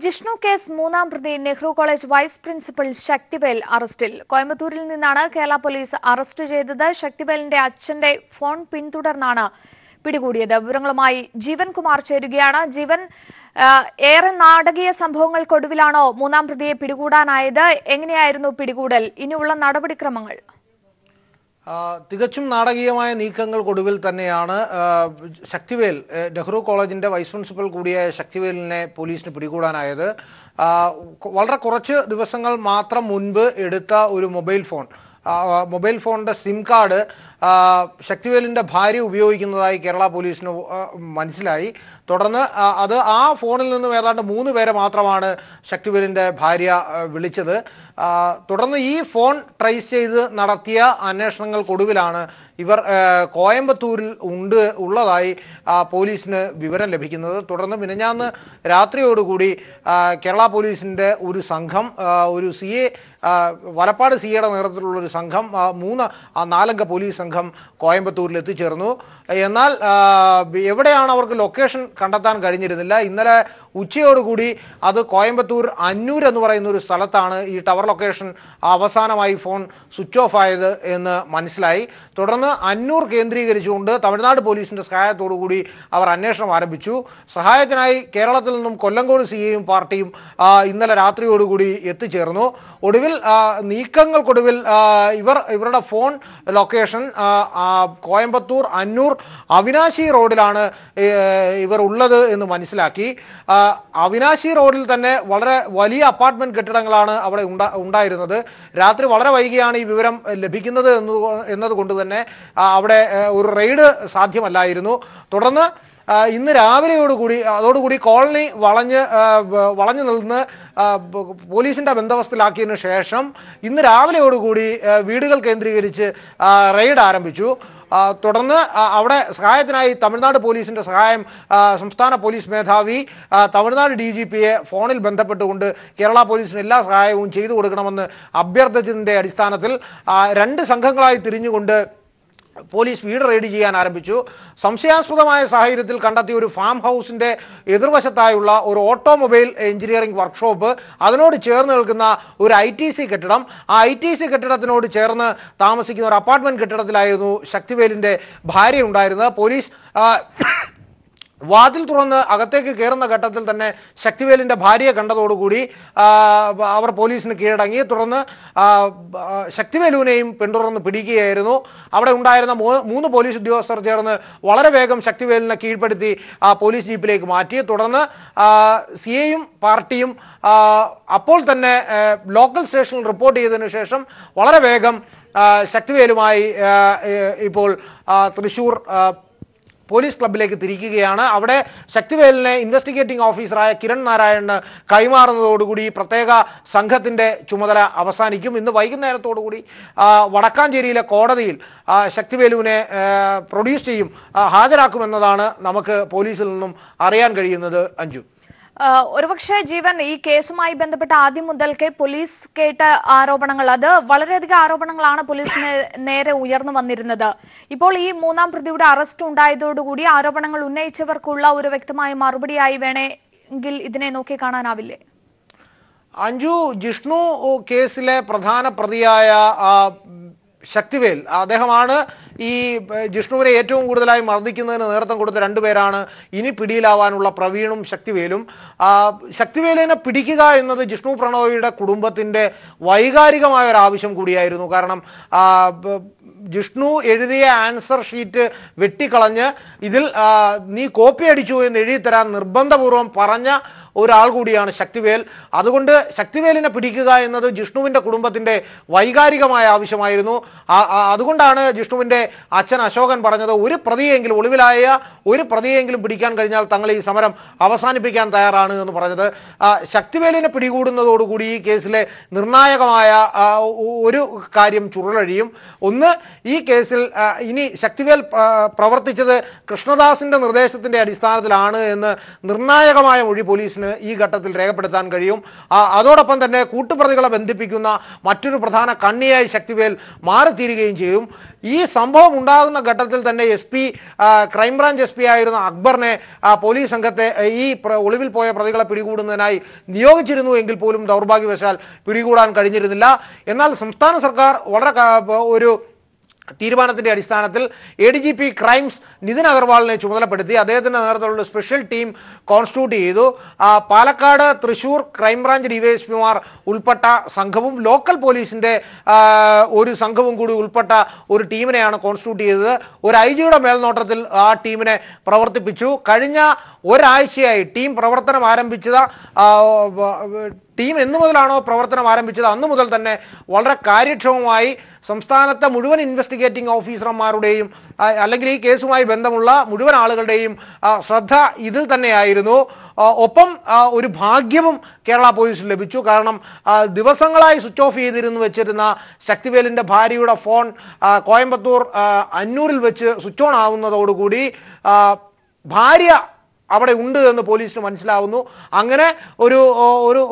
Jishnu case മൂന്നാം പ്രതി Nehru college vice principal Sakthivel അറസ്റ്റിൽ. കോയമ്പത്തൂരിൽ നിന്നാണ് കേരള പോലീസ് അറസ്റ്റ് ചെയ്തത്. ശക്തിവേലിന്റെ അച്ഛന്റെ ഫോൺ പിന്തുടർന്നാണ് പിടികൂടിയത്. വിവരങ്ങളുമായി ജീവൻ കുമാർ ചേരുകയാണ്. ജീവൻ, ഏറെ നാടകീയ സംഭവങ്ങൾക്കൊടുവിലാണോ മൂന്നാം പ്രതിയെ പിടികൂടാനായത്? എങ്ങനെയായിരുന്നു പിടികൂടൽ? ഇനിയുള്ള നടപടിക്രമങ്ങൾ? തികച്ചും നാടകീയമായ നീക്കങ്ങൾക്കൊടുവിൽ തന്നെയാണ് ശക്തിവേൽ, നെഹ്റു കോളേജിൻ്റെ വൈസ് പ്രിൻസിപ്പൽ കൂടിയായ ശക്തിവേലിനെ പോലീസിന് പിടികൂടാനായത്. വളരെ കുറച്ച് ദിവസങ്ങൾ മാത്രം മുൻപ് എടുത്ത ഒരു മൊബൈൽ ഫോണിൻ്റെ സിം കാർഡ് ശക്തിവേലിൻ്റെ ഭാര്യ ഉപയോഗിക്കുന്നതായി കേരള പോലീസിന് മനസ്സിലായി. തുടർന്ന് ആ ഫോണിൽ നിന്നും ഏതാണ്ട് 3 പേരെ മാത്രമാണ് ശക്തിവേലിൻ്റെ ഭാര്യ വിളിച്ചത്. തുടർന്ന് ഈ ഫോൺ ട്രേസ് ചെയ്ത് നടത്തിയ അന്വേഷണങ്ങൾക്കൊടുവിലാണ് ഇവർ കോയമ്പത്തൂരിൽ ഉള്ളതായി പോലീസിന് വിവരം ലഭിക്കുന്നത്. തുടർന്ന് മിനിഞ്ഞാന്ന് രാത്രിയോടുകൂടി കേരള പോലീസിൻ്റെ ഒരു സംഘം, ഒരു വലപ്പാട് സിയുടെ നേതൃത്വത്തിലുള്ളൊരു സംഘം, 4 പോലീസ് സംഘം കോയമ്പത്തൂരിൽ എത്തിച്ചേർന്നു. എന്നാൽ എവിടെയാണ് അവർക്ക് ലൊക്കേഷൻ കണ്ടെത്താൻ കഴിഞ്ഞിരുന്നില്ല. ഇന്നലെ ഉച്ചയോടുകൂടി അത് കോയമ്പത്തൂർ അന്നൂർ എന്ന് പറയുന്ന ഒരു സ്ഥലത്താണ് ഈ ടവർ ലൊക്കേഷൻ അവസാനമായി ഫോൺ സ്വിച്ച് ഓഫ് ആയത് എന്ന് മനസ്സിലായി. തുടർന്ന് അന്നൂർ കേന്ദ്രീകരിച്ചുകൊണ്ട് തമിഴ്നാട് പോലീസിൻ്റെ സഹായത്തോടുകൂടി അവർ അന്വേഷണം ആരംഭിച്ചു. സഹായത്തിനായി കേരളത്തിൽ നിന്നും കൊല്ലങ്കോട് സിയും പാർട്ടിയും ഇന്നലെ രാത്രിയോടുകൂടി എത്തിച്ചേർന്നു. ഒടുവിൽ നീക്കങ്ങൾക്കൊടുവിൽ ഇവരുടെ ഫോൺ ലൊക്കേഷൻ കോയമ്പത്തൂർ അന്നൂർ അവിനാശി റോഡിലാണ് ഇവർ ഉള്ളത് എന്ന് മനസ്സിലാക്കി. അവിനാശി റോഡിൽ തന്നെ വളരെ വലിയ അപ്പാർട്ട്മെൻറ്റ് കെട്ടിടങ്ങളാണ് അവിടെ ഉണ്ടായിരുന്നത്. രാത്രി വളരെ വൈകിയാണ് ഈ വിവരം ലഭിക്കുന്നത് എന്നതുകൊണ്ട് തന്നെ അവിടെ ഒരു റെയ്ഡ് സാധ്യമല്ലായിരുന്നു. തുടർന്ന് ഇന്ന് അതോടുകൂടി കോളനി വളഞ്ഞു നിന്ന് പോലീസിൻ്റെ ബന്ദോബസ്തിലാക്കിയതിനു ശേഷം ഇന്ന് രാവിലെയോടുകൂടി വീടുകൾ കേന്ദ്രീകരിച്ച് റെയ്ഡ് ആരംഭിച്ചു. തുടർന്ന് അവിടെ സഹായത്തിനായി തമിഴ്നാട് പോലീസിൻ്റെ സഹായം സംസ്ഥാന പോലീസ് മേധാവി തമിഴ്നാട് DGPയെ ഫോണിൽ ബന്ധപ്പെട്ടുകൊണ്ട് കേരള പോലീസിന് എല്ലാ സഹായവും ചെയ്തു കൊടുക്കണമെന്ന് അഭ്യർത്ഥിച്ചതിൻ്റെ അടിസ്ഥാനത്തിൽ 2 സംഘങ്ങളായി തിരിഞ്ഞുകൊണ്ട് പോലീസ് വീട് റെയ്ഡ് ചെയ്യാൻ ആരംഭിച്ചു. സംശയാസ്പദമായ സാഹചര്യത്തിൽ കണ്ടെത്തിയ ഒരു ഫാം ഹൗസിൻ്റെ എതിർവശത്തായുള്ള ഒരു ഓട്ടോമൊബൈൽ എഞ്ചിനീയറിംഗ് വർക്ക്ഷോപ്പ്, അതിനോട് ചേർന്ന് നിൽക്കുന്ന ഒരു ITC കെട്ടിടം, ആ ITC കെട്ടിടത്തിനോട് ചേർന്ന് താമസിക്കുന്ന ഒരു അപ്പാർട്ട്മെൻറ്റ് കെട്ടിടത്തിലായിരുന്നു ശക്തിവേലിൻ്റെ ഭാര്യ ഉണ്ടായിരുന്നത്. പോലീസ് വാതിൽ തുറന്ന് അകത്തേക്ക് കയറുന്ന ഘട്ടത്തിൽ തന്നെ ശക്തിവേലിൻ്റെ ഭാര്യയെ കണ്ടതോടുകൂടി അവർ പോലീസിന് കീഴടങ്ങി. തുടർന്ന് ശക്തിവേലുവിനെയും പിന്തുടർന്ന് പിടിക്കുകയായിരുന്നു. അവിടെ ഉണ്ടായിരുന്ന 3 പോലീസ് ഉദ്യോഗസ്ഥർ ചേർന്ന് വളരെ വേഗം ശക്തിവേലിനെ കീഴ്പ്പെടുത്തി പോലീസ് ജീപ്പിലേക്ക് മാറ്റി. തുടർന്ന് CIയും പാർട്ടിയും അപ്പോൾ തന്നെ ലോക്കൽ സ്റ്റേഷനിൽ റിപ്പോർട്ട് ചെയ്തതിനു ശേഷം വളരെ വേഗം ശക്തിവേലുമായി ഇപ്പോൾ തൃശ്ശൂർ പോലീസ് ക്ലബിലേക്ക് തിരിക്കുകയാണ്. അവിടെ ശക്തിവേലിനെ ഇൻവെസ്റ്റിഗേറ്റിംഗ് ഓഫീസറായ കിരൺ നാരായണന് കൈമാറുന്നതോടുകൂടി പ്രത്യേക സംഘത്തിൻ്റെ ചുമതല അവസാനിക്കും. ഇന്ന് വൈകുന്നേരത്തോടുകൂടി വടക്കാഞ്ചേരിയിലെ കോടതിയിൽ ശക്തിവേലുവിനെ പ്രൊഡ്യൂസ് ചെയ്യും, ഹാജരാക്കുമെന്നതാണ് നമുക്ക് പോലീസിൽ നിന്നും അറിയാൻ കഴിയുന്നത്. അഞ്ജു, ഒരുപക്ഷെ ജീവൻ, ഈ കേസുമായി ബന്ധപ്പെട്ട് ആദ്യം മുതൽക്കേ പോലീസ് കേട്ട ആരോപണങ്ങൾ, അത് വളരെയധികം ആരോപണങ്ങളാണ് പോലീസിന് നേരെ ഉയർന്നു വന്നിരുന്നത്. ഇപ്പോൾ ഈ മൂന്നാം പ്രതിയുടെ അറസ്റ്റ് ഉണ്ടായതോടുകൂടി ആരോപണങ്ങൾ ഉന്നയിച്ചവർക്കുള്ള ഒരു വ്യക്തമായ മറുപടിയായി വേണമെങ്കിൽ ഇതിനെ നോക്കി കാണാനാവില്ലേ? അഞ്ജു, ജിഷ്ണു കേസിലെ പ്രധാന പ്രതിയായ ശക്തിവേൽ, അദ്ദേഹമാണ് ഈ ജിഷ്ണുവിനെ ഏറ്റവും കൂടുതലായി മർദ്ദിക്കുന്നതിന് നേതൃത്വം കൊടുത്ത 2 പേരാണ് ഇനി പിടിയിലാവാനുള്ള പ്രവീണും ശക്തിവേലും. ശക്തിവേലിനെ പിടിക്കുക എന്നത് ജിഷ്ണു പ്രണോയിയുടെ കുടുംബത്തിൻ്റെ വൈകാരികമായ ഒരു ആവശ്യം കൂടിയായിരുന്നു. കാരണം ജിഷ്ണു എഴുതിയ ആൻസർ ഷീറ്റ് വെട്ടിക്കളഞ്ഞ് ഇതിൽ നീ കോപ്പി അടിച്ചു എന്ന് എഴുതിത്തരാൻ നിർബന്ധപൂർവം പറഞ്ഞ ഒരാൾ കൂടിയാണ് ശക്തിവേൽ. അതുകൊണ്ട് ശക്തിവേലിനെ പിടിക്കുക എന്നത് ജിഷ്ണുവിൻ്റെ കുടുംബത്തിൻ്റെ വൈകാരികമായ ആവശ്യമായിരുന്നു. അതുകൊണ്ടാണ് ജിഷ്ണുവിൻ്റെ അച്ഛൻ അശോകൻ പറഞ്ഞത്, ഒളിവിലായ ഒരു പ്രതിയെങ്കിലും പിടിക്കാൻ കഴിഞ്ഞാൽ തങ്ങൾ ഈ സമരം അവസാനിപ്പിക്കാൻ തയ്യാറാണ് എന്ന് പറഞ്ഞത്. ശക്തിവേലിനെ പിടികൂടുന്നതോടുകൂടി ഈ കേസിലെ നിർണായകമായ ഒരു കാര്യം ചുരുളഴിയും. ഒന്ന്, ഈ കേസിൽ ഇനി ശക്തിവേൽ പ്രവർത്തിച്ചത് കൃഷ്ണദാസിൻ്റെ നിർദ്ദേശത്തിൻ്റെ അടിസ്ഥാനത്തിലാണ് എന്ന് നിർണായകമായ മൊഴി പോലീസിന് പോലീസിന് ഈ ഘട്ടത്തിൽ രേഖപ്പെടുത്താൻ കഴിയും. അതോടൊപ്പം തന്നെ കൂട്ടുപ്രതികളെ ബന്ധിപ്പിക്കുന്ന മറ്റൊരു പ്രധാന കണ്ണിയായി ശക്തിവേൽ മാറിത്തീരുകയും ചെയ്യും. ഈ സംഭവം ഉണ്ടാകുന്ന ഘട്ടത്തിൽ തന്നെ ക്രൈംബ്രാഞ്ച് SP ആയിരുന്ന അക്ബറിനെ പോലീസ് സംഘത്തെ ഈ ഒളിവിൽ പോയ പ്രതികളെ പിടികൂടുന്നതിനായി നിയോഗിച്ചിരുന്നു എങ്കിൽ പോലും ദൗർഭാഗ്യവശാൽ പിടികൂടാൻ കഴിഞ്ഞിരുന്നില്ല. എന്നാൽ സംസ്ഥാന സർക്കാർ വളരെ ഒരു തീരുമാനത്തിന്റെ അടിസ്ഥാനത്തിൽ ADGP ക്രൈംസ് നിതിൻ അഗർവാളിനെ ചുമതലപ്പെടുത്തി അദ്ദേഹത്തിന്റെ നേതൃത്വത്തിലുള്ള സ്പെഷ്യൽ ടീം കോൺസ്റ്റിറ്റ്യൂട്ട് ചെയ്തു. പാലക്കാട്, തൃശൂർ ക്രൈംബ്രാഞ്ച് DYSPമാർ ഉൾപ്പെട്ട സംഘവും ലോക്കൽ പോലീസിന്റെ ഒരു സംഘവും കൂടി ഉൾപ്പെട്ട ഒരു ടീമിനെയാണ് കോൺസ്റ്റിറ്റ്യൂട്ട് ചെയ്തത്. ഒരു IG-യുടെ മേൽനോട്ടത്തിൽ ആ ടീമിനെ പ്രവർത്തിപ്പിച്ചു. കഴിഞ്ഞ ഒരാഴ്ചയായി ടീം പ്രവർത്തനം ആരംഭിച്ചത് ടീം എന്നു മുതലാണോ പ്രവർത്തനം ആരംഭിച്ചത് അന്നു മുതൽ തന്നെ വളരെ കാര്യക്ഷമമായി സംസ്ഥാനത്തെ മുഴുവൻ ഇൻവെസ്റ്റിഗേറ്റിംഗ് ഓഫീസർമാരുടെയും അല്ലെങ്കിൽ ഈ കേസുമായി ബന്ധമുള്ള മുഴുവൻ ആളുകളുടെയും ശ്രദ്ധ ഇതിൽ തന്നെയായിരുന്നു. ഒപ്പം ഒരു ഭാഗ്യവും കേരള പോലീസിന് ലഭിച്ചു. കാരണം ദിവസങ്ങളായി സ്വിച്ച് ഓഫ് ചെയ്തിരുന്നു വെച്ചിരുന്ന ശക്തിവേലിൻ്റെ ഭാര്യയുടെ ഫോൺ കോയമ്പത്തൂർ അന്നൂരിൽ വെച്ച് സ്വിച്ച് ഓൺ ആവുന്നതോടുകൂടി ഭാര്യ അവിടെ ഉണ്ട് എന്ന് പോലീസിന് മനസ്സിലാവുന്നു. അങ്ങനെ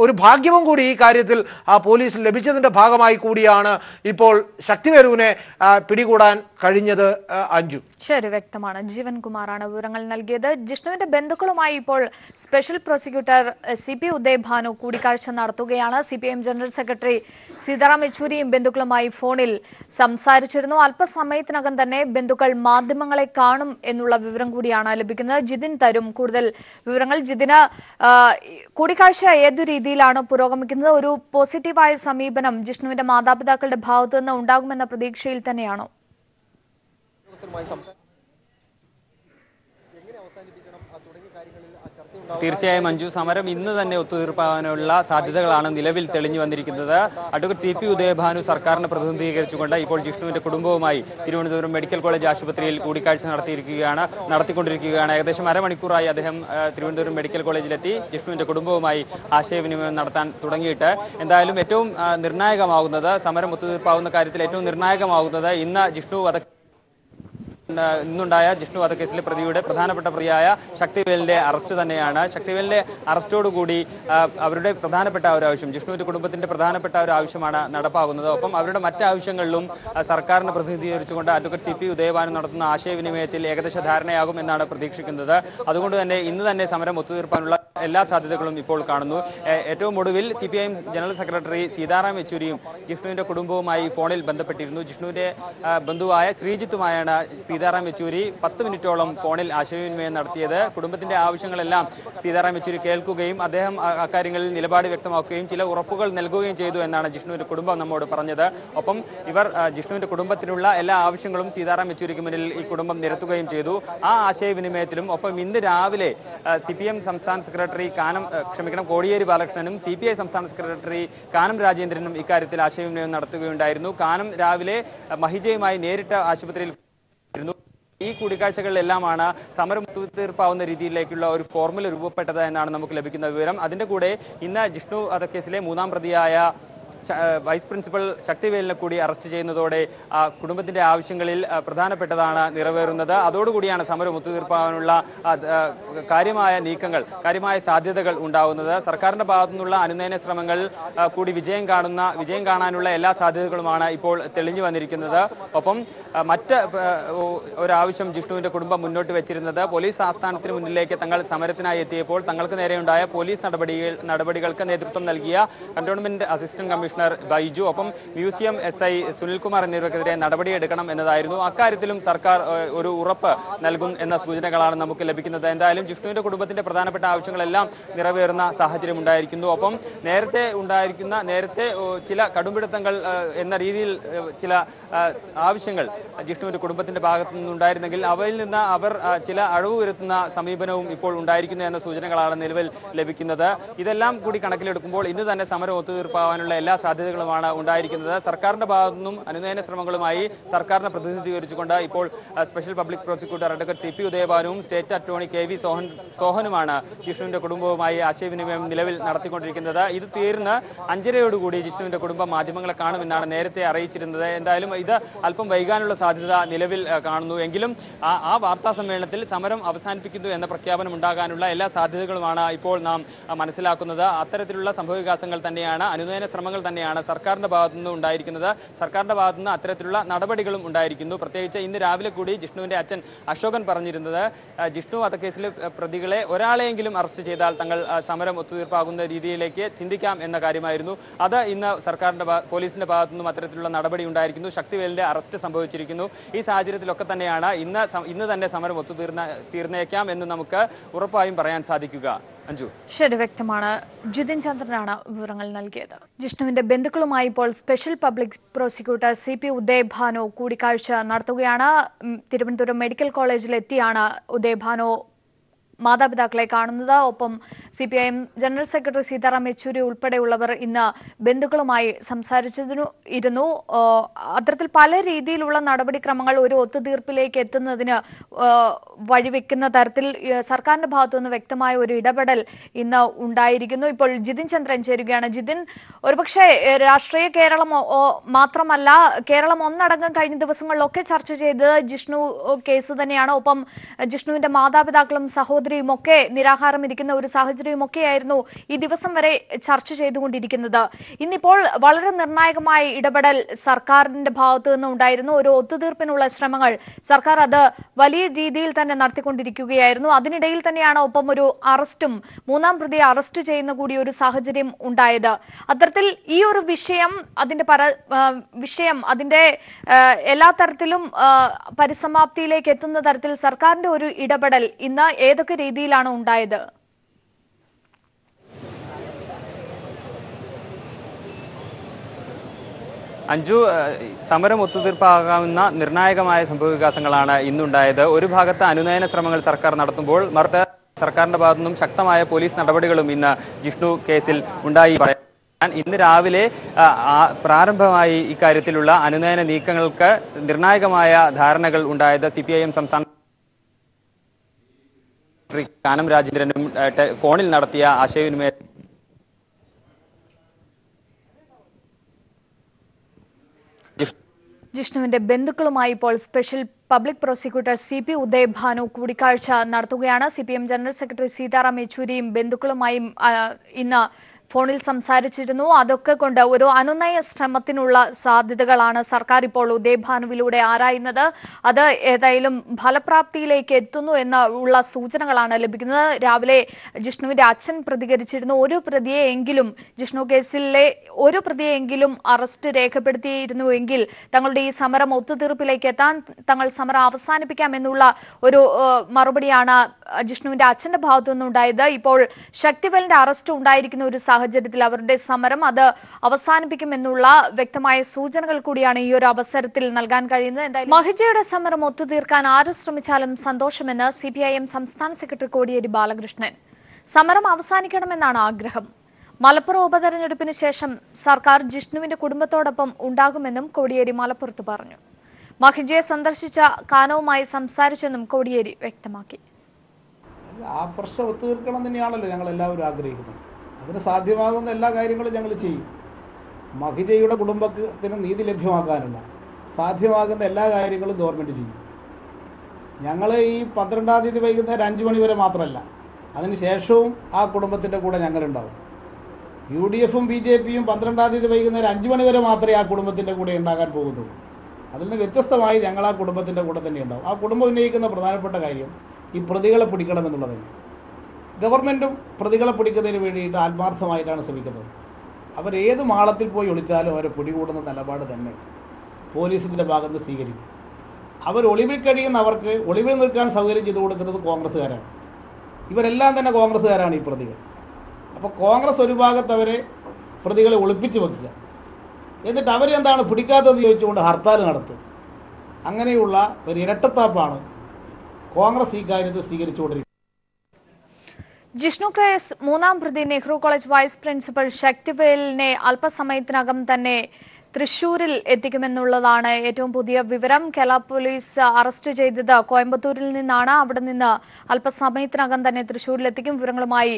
ഒരു ഭാഗ്യവും കൂടി ഈ കാര്യത്തിൽ പോലീസിന് ലഭിച്ചതിൻ്റെ ഭാഗമായി കൂടിയാണ് ഇപ്പോൾ ശക്തിവേലുവിനെ പിടികൂടാൻ കഴിഞ്ഞത്. അഞ്ജു, ശരി, വ്യക്തമാണ്. ജീവൻ കുമാറാണ് വിവരങ്ങൾ നൽകിയത്. ജിഷ്ണുവിന്റെ ബന്ധുക്കളുമായി ഇപ്പോൾ സ്പെഷ്യൽ പ്രോസിക്യൂട്ടർ CP ഉദയഭാനു കൂടിക്കാഴ്ച നടത്തുകയാണ്. CPIM ജനറൽ സെക്രട്ടറി സീതാറാം യെച്ചൂരിയും ബന്ധുക്കളുമായി ഫോണിൽ സംസാരിച്ചിരുന്നു. അല്പസമയത്തിനകം തന്നെ ബന്ധുക്കൾ മാധ്യമങ്ങളെ കാണും എന്നുള്ള വിവരം കൂടിയാണ് ലഭിക്കുന്നത്. ജിതിൻ തരും കൂടുതൽ വിവരങ്ങൾ. ജിതിന്, കൂടിക്കാഴ്ച ഏതു രീതിയിലാണ് പുരോഗമിക്കുന്നത്? ഒരു പോസിറ്റീവായ സമീപനം ജിഷ്ണുവിന്റെ മാതാപിതാക്കളുടെ ഭാഗത്തു നിന്ന് ഉണ്ടാകുമെന്ന പ്രതീക്ഷയിൽ തന്നെയാണോ? തീർച്ചയായും മഞ്ജു, സമരം ഇന്ന് തന്നെ ഒത്തുതീർപ്പാകാനുള്ള സാധ്യതകളാണ് നിലവിൽ തെളിഞ്ഞു വന്നിരിക്കുന്നത്. അഡ്വക്കേറ്റ് CP ഉദയഭാനു സർക്കാരിനെ പ്രതിനിധീകരിച്ചുകൊണ്ട് ഇപ്പോൾ ജിഷ്ണുവിന്റെ കുടുംബവുമായി തിരുവനന്തപുരം മെഡിക്കൽ കോളേജ് ആശുപത്രിയിൽ കൂടിക്കാഴ്ച നടത്തിക്കൊണ്ടിരിക്കുകയാണ്. ഏകദേശം അരമണിക്കൂറായി അദ്ദേഹം തിരുവനന്തപുരം മെഡിക്കൽ കോളേജിലെത്തി ജിഷ്ണുവിന്റെ കുടുംബവുമായി ആശയവിനിമയം നടത്താൻ തുടങ്ങിയിട്ട്. എന്തായാലും ഏറ്റവും നിർണായകമാകുന്നത്, സമരം ഒത്തുതീർപ്പാകുന്ന കാര്യത്തിൽ ഏറ്റവും നിർണായകമാകുന്നത് ഇന്നുണ്ടായ ജിഷ്ണു വധക്കേസിലെ പ്രതിയുടെ പ്രധാനപ്പെട്ട പ്രതിയായ ശക്തിവേലിന്റെ അറസ്റ്റ് തന്നെയാണ്. ശക്തിവേലിന്റെ അറസ്റ്റോടുകൂടി അവരുടെ പ്രധാനപ്പെട്ട ഒരു ആവശ്യം, ജിഷ്ണുവിന്റെ കുടുംബത്തിന്റെ പ്രധാനപ്പെട്ട ഒരു ആവശ്യമാണ് നടപ്പാകുന്നത്. ഒപ്പം അവരുടെ മറ്റാവശ്യങ്ങളിലും സർക്കാരിനെ പ്രതിനിധീകരിച്ചുകൊണ്ട് അഡ്വക്കേറ്റ് CP ഉദയഭാനു നടത്തുന്ന ആശയവിനിമയത്തിൽ ഏകദേശ ധാരണയാകും എന്നാണ് പ്രതീക്ഷിക്കുന്നത്. അതുകൊണ്ട് തന്നെ ഇന്ന് തന്നെ സമരം ഒത്തുതീർപ്പാനുള്ള എല്ലാ സാധ്യതകളും ഇപ്പോൾ കാണുന്നു. ഏറ്റവും ഒടുവിൽ CPIM ജനറൽ സെക്രട്ടറി സീതാറാം യെച്ചൂരിയും ജിഷ്ണുവിന്റെ കുടുംബവുമായി ഫോണിൽ ബന്ധപ്പെട്ടിരുന്നു. ജിഷ്ണുവിന്റെ ബന്ധുവായ ശ്രീജിത്തുമായാണ് സീതാറാം യെച്ചൂരി 10 മിനിറ്റോളം ഫോണിൽ ആശയവിനിമയം നടത്തിയത്. കുടുംബത്തിന്റെ ആവശ്യങ്ങളെല്ലാം സീതാറാം യെച്ചൂരി കേൾക്കുകയും അദ്ദേഹം അക്കാര്യങ്ങളിൽ നിലപാട് വ്യക്തമാക്കുകയും ചില ഉറപ്പുകൾ നൽകുകയും ചെയ്തു എന്നാണ് ജിഷ്ണുവിന്റെ കുടുംബം നമ്മോട് പറഞ്ഞത്. ഒപ്പം ഇവർ ജിഷ്ണുവിന്റെ കുടുംബത്തിനുള്ള എല്ലാ ആവശ്യങ്ങളും സീതാറാം യെച്ചൂരിക്ക് മുന്നിൽ ഈ കുടുംബം നിരത്തുകയും ചെയ്തു. ആ ആശയവിനിമയത്തിലും ഒപ്പം ഇന്ന് രാവിലെ CPM സംസ്ഥാന സെക്രട്ടറി കോടിയേരി ബാലകൃഷ്ണനും CPI സംസ്ഥാന സെക്രട്ടറി കാനം രാജേന്ദ്രനും ഇക്കാര്യത്തിൽ ആശയവിനിമയം നടത്തുകയുണ്ടായിരുന്നു. കാനം രാവിലെ മഹിജയുമായി നേരിട്ട് ആശുപത്രിയിൽ ഈ കൂടിക്കാഴ്ചകളിലെല്ലാമാണ് സമരം ഒത്തുതീർപ്പാവുന്ന രീതിയിലേക്കുള്ള ഒരു ഫോർമുല രൂപപ്പെട്ടത് എന്നാണ് നമുക്ക് ലഭിക്കുന്ന വിവരം. അതിന്റെ കൂടെ ഇന്ന് ജിഷ്ണു വധക്കേസിലെ 3ാം പ്രതിയായ വൈസ് പ്രിൻസിപ്പൽ ശക്തിവേലിനെ കൂടി അറസ്റ്റ് ചെയ്യുന്നതോടെ കുടുംബത്തിന്റെ ആവശ്യങ്ങളിൽ പ്രധാനപ്പെട്ടതാണ് നിറവേറുന്നത്. അതോടുകൂടിയാണ് സമരം ഒത്തുതീർപ്പാകാനുള്ള കാര്യമായ നീക്കങ്ങൾ, കാര്യമായ സാധ്യതകൾ ഉണ്ടാകുന്നത്. സർക്കാരിന്റെ ഭാഗത്തു നിന്നുള്ള അനുനയന ശ്രമങ്ങൾ കൂടി വിജയം കാണാനുള്ള എല്ലാ സാധ്യതകളുമാണ് ഇപ്പോൾ തെളിഞ്ഞു വന്നിരിക്കുന്നത്. ഒപ്പം മറ്റ് ഒരാവശ്യം ജിഷ്ണുവിന്റെ കുടുംബം മുന്നോട്ട് വെച്ചിരുന്നത്, പോലീസ് ആസ്ഥാനത്തിന് മുന്നിലേക്ക് തങ്ങൾ സമരത്തിനായി എത്തിയപ്പോൾ തങ്ങൾക്ക് നേരെയുണ്ടായ പോലീസ് നടപടികൾക്ക് നേതൃത്വം നൽകിയ കന്റോൺമെന്റ് അസിസ്റ്റന്റ് കമ്മീഷണർ ബൈജു, ഒപ്പം മ്യൂസിയം SI സുനിൽകുമാർ എന്നിവർക്കെതിരെ നടപടിയെടുക്കണം എന്നതായിരുന്നു. അക്കാര്യത്തിലും സർക്കാർ ഒരു ഉറപ്പ് നൽകും എന്ന സൂചനകളാണ് നമുക്ക് ലഭിക്കുന്നത്. എന്തായാലും ജിഷ്ണുവിന്റെ കുടുംബത്തിന്റെ പ്രധാനപ്പെട്ട ആവശ്യങ്ങളെല്ലാം നിറവേറുന്ന സാഹചര്യം ഉണ്ടായിരിക്കുന്നു. ഒപ്പം നേരത്തെ ചില കടുംപിടുത്തങ്ങൾ എന്ന രീതിയിൽ ചില ആവശ്യങ്ങൾ ജിഷ്ണുവിന്റെ കുടുംബത്തിന്റെ ഭാഗത്തു നിന്നുണ്ടായിരുന്നെങ്കിൽ അവയിൽ നിന്ന് അവർ ചില അഴിവ് വരുത്തുന്ന സമീപനവും ഇപ്പോൾ ഉണ്ടായിരിക്കുന്നു എന്ന സൂചനകളാണ് നിലവിൽ ലഭിക്കുന്നത്. ഇതെല്ലാം കൂടി കണക്കിലെടുക്കുമ്പോൾ ഇന്ന് തന്നെ സമരം ഒത്തുതീർപ്പാവാനുള്ള എല്ലാ സാധ്യതകളുമാണ് ഉണ്ടായിരിക്കുന്നത്. സർക്കാരിന്റെ ഭാഗത്തുനിന്നും അനുനയന ശ്രമങ്ങളുമായി സർക്കാരിനെ പ്രതിനിധീകരിച്ചുകൊണ്ട് ഇപ്പോൾ special public prosecutor advocate CP ഉദയഭാനുവും സ്റ്റേറ്റ് അറ്റോർണി KV സോഹനുമാണ് ജിഷ്ണുവിന്റെ കുടുംബവുമായി ആശയവിനിമയം നിലവിൽ നടത്തിക്കൊണ്ടിരിക്കുന്നത്. ഇത് തീർന്ന് 5:30യോടുകൂടി ജിഷ്ണുവിന്റെ കുടുംബം മാധ്യമങ്ങളെ കാണുമെന്നാണ് നേരത്തെ അറിയിച്ചിരുന്നത്. എന്തായാലും ഇത് അല്പം വൈകാനുള്ള സാധ്യത നിലവിൽ കാണുന്നു. എങ്കിലും ആ വാർത്താ സമ്മേളനത്തിൽ സമരം അവസാനിപ്പിക്കുന്നു എന്ന പ്രഖ്യാപനം ഉണ്ടാകാനുള്ള എല്ലാ സാധ്യതകളുമാണ് ഇപ്പോൾ നാം മനസ്സിലാക്കുന്നത്. അത്തരത്തിലുള്ള സംഭവവികാസങ്ങൾ തന്നെയാണ്, അനുനയന ശ്രമങ്ങൾ തന്നെയാണ് സർക്കാരിന്റെ ഭാഗത്തുനിന്ന് ഉണ്ടായിരിക്കുന്നത്. സർക്കാരിന്റെ ഭാഗത്തുനിന്ന് അത്തരത്തിലുള്ള നടപടികളും ഉണ്ടായിരിക്കുന്നു. പ്രത്യേകിച്ച് ഇന്ന് രാവിലെ കൂടി ജിഷ്ണുവിന്റെ അച്ഛൻ അശോകൻ പറഞ്ഞിരുന്നത് ജിഷ്ണു വധക്കേസിലെ പ്രതികളെ ഒരാളെയെങ്കിലും അറസ്റ്റ് ചെയ്താൽ തങ്ങൾ സമരം ഒത്തുതീർപ്പാകുന്ന രീതിയിലേക്ക് ചിന്തിക്കാം എന്ന കാര്യമായിരുന്നു. അത് ഇന്ന് സർക്കാരിന്റെ പോലീസിന്റെ ഭാഗത്തുനിന്നും അത്തരത്തിലുള്ള നടപടി ഉണ്ടായിരിക്കുന്നു. ശക്തിവേലിന്റെ അറസ്റ്റ് സംഭവിച്ചിരിക്കുന്നു. ഈ സാഹചര്യത്തിലൊക്കെ തന്നെയാണ് ഇന്ന് തന്നെ സമരം തീർന്നേക്കാം എന്ന് നമുക്ക് ഉറപ്പായും പറയാൻ സാധിക്കുക. അഞ്ജു, ശരി, വ്യക്തമാണ്. ജിതിൻ ചന്ദ്രനാണ് വിവരങ്ങൾ നൽകിയത്. ജിഷ്ണുവിന്റെ ബന്ധുക്കളുമായി ഇപ്പോൾ special public prosecutor CP Udayabhanu കൂടിക്കാഴ്ച നടത്തുകയാണ്. തിരുവനന്തപുരം മെഡിക്കൽ കോളേജിലെത്തിയാണ് ഉദയഭാനു മാതാപിതാക്കളെ കാണുന്നത്. ഒപ്പം CPIM general secretary Sitaram Yechury ഉൾപ്പെടെയുള്ളവർ ഇന്ന് ബന്ധുക്കളുമായി സംസാരിച്ചിരുന്നു. അത്തരത്തിൽ പല രീതിയിലുള്ള നടപടിക്രമങ്ങൾ ഒരു ഒത്തുതീർപ്പിലേക്ക് എത്തുന്നതിന് വഴിവെക്കുന്ന തരത്തിൽ സർക്കാരിന്റെ ഭാഗത്തുനിന്ന് വ്യക്തമായ ഒരു ഇടപെടൽ ഇന്ന് ഉണ്ടായിരിക്കുന്നു. ഇപ്പോൾ ജിതിൻ ചന്ദ്രൻ ചേരുകയാണ്. ജിതിൻ, ഒരുപക്ഷെ രാഷ്ട്രീയ കേരളം മാത്രമല്ല, കേരളം ഒന്നടങ്കം കഴിഞ്ഞ ദിവസങ്ങളിലൊക്കെ ചർച്ച ചെയ്തത് ജിഷ്ണു കേസ് തന്നെയാണ്. ഒപ്പം ജിഷ്ണുവിന്റെ മാതാപിതാക്കളും സഹോദരിയും ഒക്കെ നിരാഹാരം ഇരിക്കുന്ന ഒരു സാഹചര്യമൊക്കെയായിരുന്നു ഈ ദിവസം വരെ ചർച്ച ചെയ്തുകൊണ്ടിരിക്കുന്നത്. ഇന്നിപ്പോൾ വളരെ നിർണായകമായ ഇടപെടൽ സർക്കാരിന്റെ ഭാഗത്തു നിന്ന് ഉണ്ടായിരുന്നു. ഒരു ഒത്തുതീർപ്പിനുള്ള ശ്രമങ്ങൾ സർക്കാർ അത് വലിയ രീതിയിൽ തന്നെ നടത്തിക്കൊണ്ടിരിക്കുകയായിരുന്നു. അതിനിടയിൽ തന്നെയാണ് ഒപ്പം ഒരു അറസ്റ്റും, 3-ാം പ്രതിയെ അറസ്റ്റ് ചെയ്യുന്ന കൂടി ഒരു സാഹചര്യം ഉണ്ടായത്. അത്തരത്തിൽ ഈ ഒരു വിഷയം അതിന്റെ എല്ലാ തരത്തിലും പരിസമാപ്തിയിലേക്ക് എത്തുന്ന തരത്തിൽ സർക്കാരിന്റെ ഒരു ഇടപെടൽ ഇന്ന് ഏതൊക്കെ രീതിയിലാണ് ഉണ്ടായത്? അഞ്ജു, സമരം ഒത്തുതീർപ്പാകാവുന്ന നിർണായകമായ സംഭവവികാസങ്ങളാണ് ഇന്നുണ്ടായത്. ഒരു ഭാഗത്ത് അനുനയന ശ്രമങ്ങൾ സർക്കാർ നടത്തുമ്പോൾ മറുത്ത സർക്കാരിന്റെ ഭാഗത്തുനിന്നും ശക്തമായ പോലീസ് നടപടികളും ഇന്ന് ജിഷ്ണു കേസിൽ ഉണ്ടായി. ഇന്ന് രാവിലെ പ്രാരംഭമായി ഇക്കാര്യത്തിലുള്ള അനുനയന നീക്കങ്ങൾക്ക് നിർണായകമായ ധാരണകൾ ഉണ്ടായത് CPIM സംസ്ഥാന കാനം രാജേന്ദ്രനും ഫോണിൽ നടത്തിയ ആശയവിനിമയ ജിഷ്ണുവിന്റെ ബന്ധുക്കളുമായി ഇപ്പോൾ special public prosecutor CP Udayabhanu കൂടിക്കാഴ്ച നടത്തുകയാണ്. CPM ജനറൽ സെക്രട്ടറി സീതാറാം യെച്ചൂരിയും ബന്ധുക്കളുമായും ഇന്ന് ഫോണിൽ സംസാരിച്ചിരുന്നു. അതൊക്കെ കൊണ്ട് ഒരു അനുനയ ശ്രമത്തിനുള്ള സാധ്യതകളാണ് സർക്കാർ ഇപ്പോൾ ഉദയഭാനുവിലൂടെ ആരായുന്നത്. അത് ഏതായാലും ഫലപ്രാപ്തിയിലേക്ക് എത്തുന്നു എന്നുള്ള സൂചനകളാണ് ലഭിക്കുന്നത്. രാവിലെ ജിഷ്ണുവിന്റെ അച്ഛൻ പ്രതികരിച്ചിരുന്നു. ജിഷ്ണു കേസിലെ ഒരു പ്രതിയെങ്കിലും അറസ്റ്റ് രേഖപ്പെടുത്തിയിരുന്നുവെങ്കിൽ തങ്ങളുടെ ഈ സമരം ഒത്തുതീർപ്പിലേക്ക് എത്താൻ തങ്ങൾ സമരം അവസാനിപ്പിക്കാമെന്നുള്ള ഒരു മറുപടിയാണ് ജിഷ്ണുവിന്റെ അച്ഛന്റെ ഭാഗത്തു നിന്നുണ്ടായത്. ഇപ്പോൾ ശക്തിവേലിന്റെ അറസ്റ്റ് ഉണ്ടായിരിക്കുന്ന ഒരു സാഹചര്യത്തിൽ അവരുടെ സമരം അത് അവസാനിപ്പിക്കുമെന്നുള്ള വ്യക്തമായ സൂചനകൾ കൂടിയാണ് ഈ ഒരു അവസരത്തിൽ നൽകാൻ കഴിയുന്നത്. എന്തായാലും മഹിജയുടെ സമരം ഒത്തുതീർക്കാൻ ആര് ശ്രമിച്ചാലും സന്തോഷമെന്ന് CPIM സംസ്ഥാന സെക്രട്ടറി കോടിയേരി ബാലകൃഷ്ണൻ. സമരം അവസാനിക്കണമെന്നാണ് ആഗ്രഹം. മലപ്പുറം ഉപതെരഞ്ഞെടുപ്പിന് ശേഷം സർക്കാർ ജിഷ്ണുവിന്റെ കുടുംബത്തോടൊപ്പം ഉണ്ടാകുമെന്നും കോടിയേരി മലപ്പുറത്ത് പറഞ്ഞു. മഹിജയെ സന്ദർശിച്ച കാനവുമായി സംസാരിച്ചെന്നും കോടിയേരി വ്യക്തമാക്കി. ആ പ്രശ്നം ഒത്തുതീർക്കണം തന്നെയാണല്ലോ ഞങ്ങൾ എല്ലാവരും ആഗ്രഹിക്കുന്നത്. അതിന് സാധ്യമാകുന്ന എല്ലാ കാര്യങ്ങളും ഞങ്ങൾ ചെയ്യും. മഹിജയുടെ കുടുംബത്തിന് നീതി ലഭ്യമാക്കാനുള്ള സാധ്യമാകുന്ന എല്ലാ കാര്യങ്ങളും ഗവൺമെൻറ് ചെയ്യും. ഞങ്ങൾ ഈ 12-ാം തീയതി വൈകുന്നേരം 5 മണി വരെ മാത്രമല്ല, അതിന് ശേഷവും ആ കുടുംബത്തിൻ്റെ കൂടെ ഞങ്ങളുണ്ടാവും. UDFും BJPയും 12-ാം തീയതി വൈകുന്നേരം 5 മണി വരെ മാത്രമേ ആ കുടുംബത്തിൻ്റെ കൂടെ ഉണ്ടാകാൻ പോകുന്നുള്ളൂ. അതിൽ നിന്ന് വ്യത്യസ്തമായി ഞങ്ങൾ ആ കുടുംബത്തിൻ്റെ കൂടെ തന്നെ ഉണ്ടാവും. ആ കുടുംബം ഉന്നയിക്കുന്ന പ്രധാനപ്പെട്ട കാര്യം ഈ പ്രതികളെ പിടിക്കണമെന്നുള്ളതാണ്. ഗവൺമെൻറ്റും പ്രതികളെ പിടിക്കുന്നതിന് വേണ്ടിയിട്ട് ആത്മാർത്ഥമായിട്ടാണ് ശ്രമിക്കുന്നത്. അവരേത് മാളത്തിൽ പോയി ഒളിച്ചാലും അവരെ പിടികൂടുന്ന നിലപാട് തന്നെ പോലീസിൻ്റെ ഭാഗത്ത് സ്വീകരിക്കും. അവർ ഒളിവിൽ കഴിയുന്നവർക്ക് ഒളിവിൽ നിൽക്കാൻ സൗകര്യം ചെയ്തു കൊടുക്കുന്നത് കോൺഗ്രസ്സുകാരാണ്. ഇവരെല്ലാം തന്നെ കോൺഗ്രസ്സുകാരാണ് ഈ പ്രതികൾ. അപ്പോൾ കോൺഗ്രസ് ഒരു ഭാഗത്ത് അവരെ പ്രതികളെ ഒളിപ്പിച്ച് വെക്കുക, എന്നിട്ട് അവരെന്താണ് പിടിക്കാത്തതെന്ന് ചോദിച്ചുകൊണ്ട് ഹർത്താൽ നടത്തുക. അങ്ങനെയുള്ള ഒരു ഇരട്ടത്താപ്പാണ് കോൺഗ്രസ് ഈ കാര്യത്തിൽ സ്വീകരിച്ചുകൊണ്ടിരിക്കുന്നത്. ജിഷ്ണു കേസ് മൂന്നാം പ്രതി നെഹ്റു കോളേജ് വൈസ് പ്രിൻസിപ്പൽ ശക്തിവേലിനെ അല്പസമയത്തിനകം തന്നെ തൃശൂരിൽ എത്തിക്കുമെന്നുള്ളതാണ് ഏറ്റവും പുതിയ വിവരം. കേരള പോലീസ് അറസ്റ്റ് ചെയ്തത് കോയമ്പത്തൂരിൽ നിന്നാണ്. അവിടെ നിന്ന് അല്പസമയത്തിനകം തന്നെ തൃശൂരിലെത്തിക്കും. വിവരങ്ങളുമായി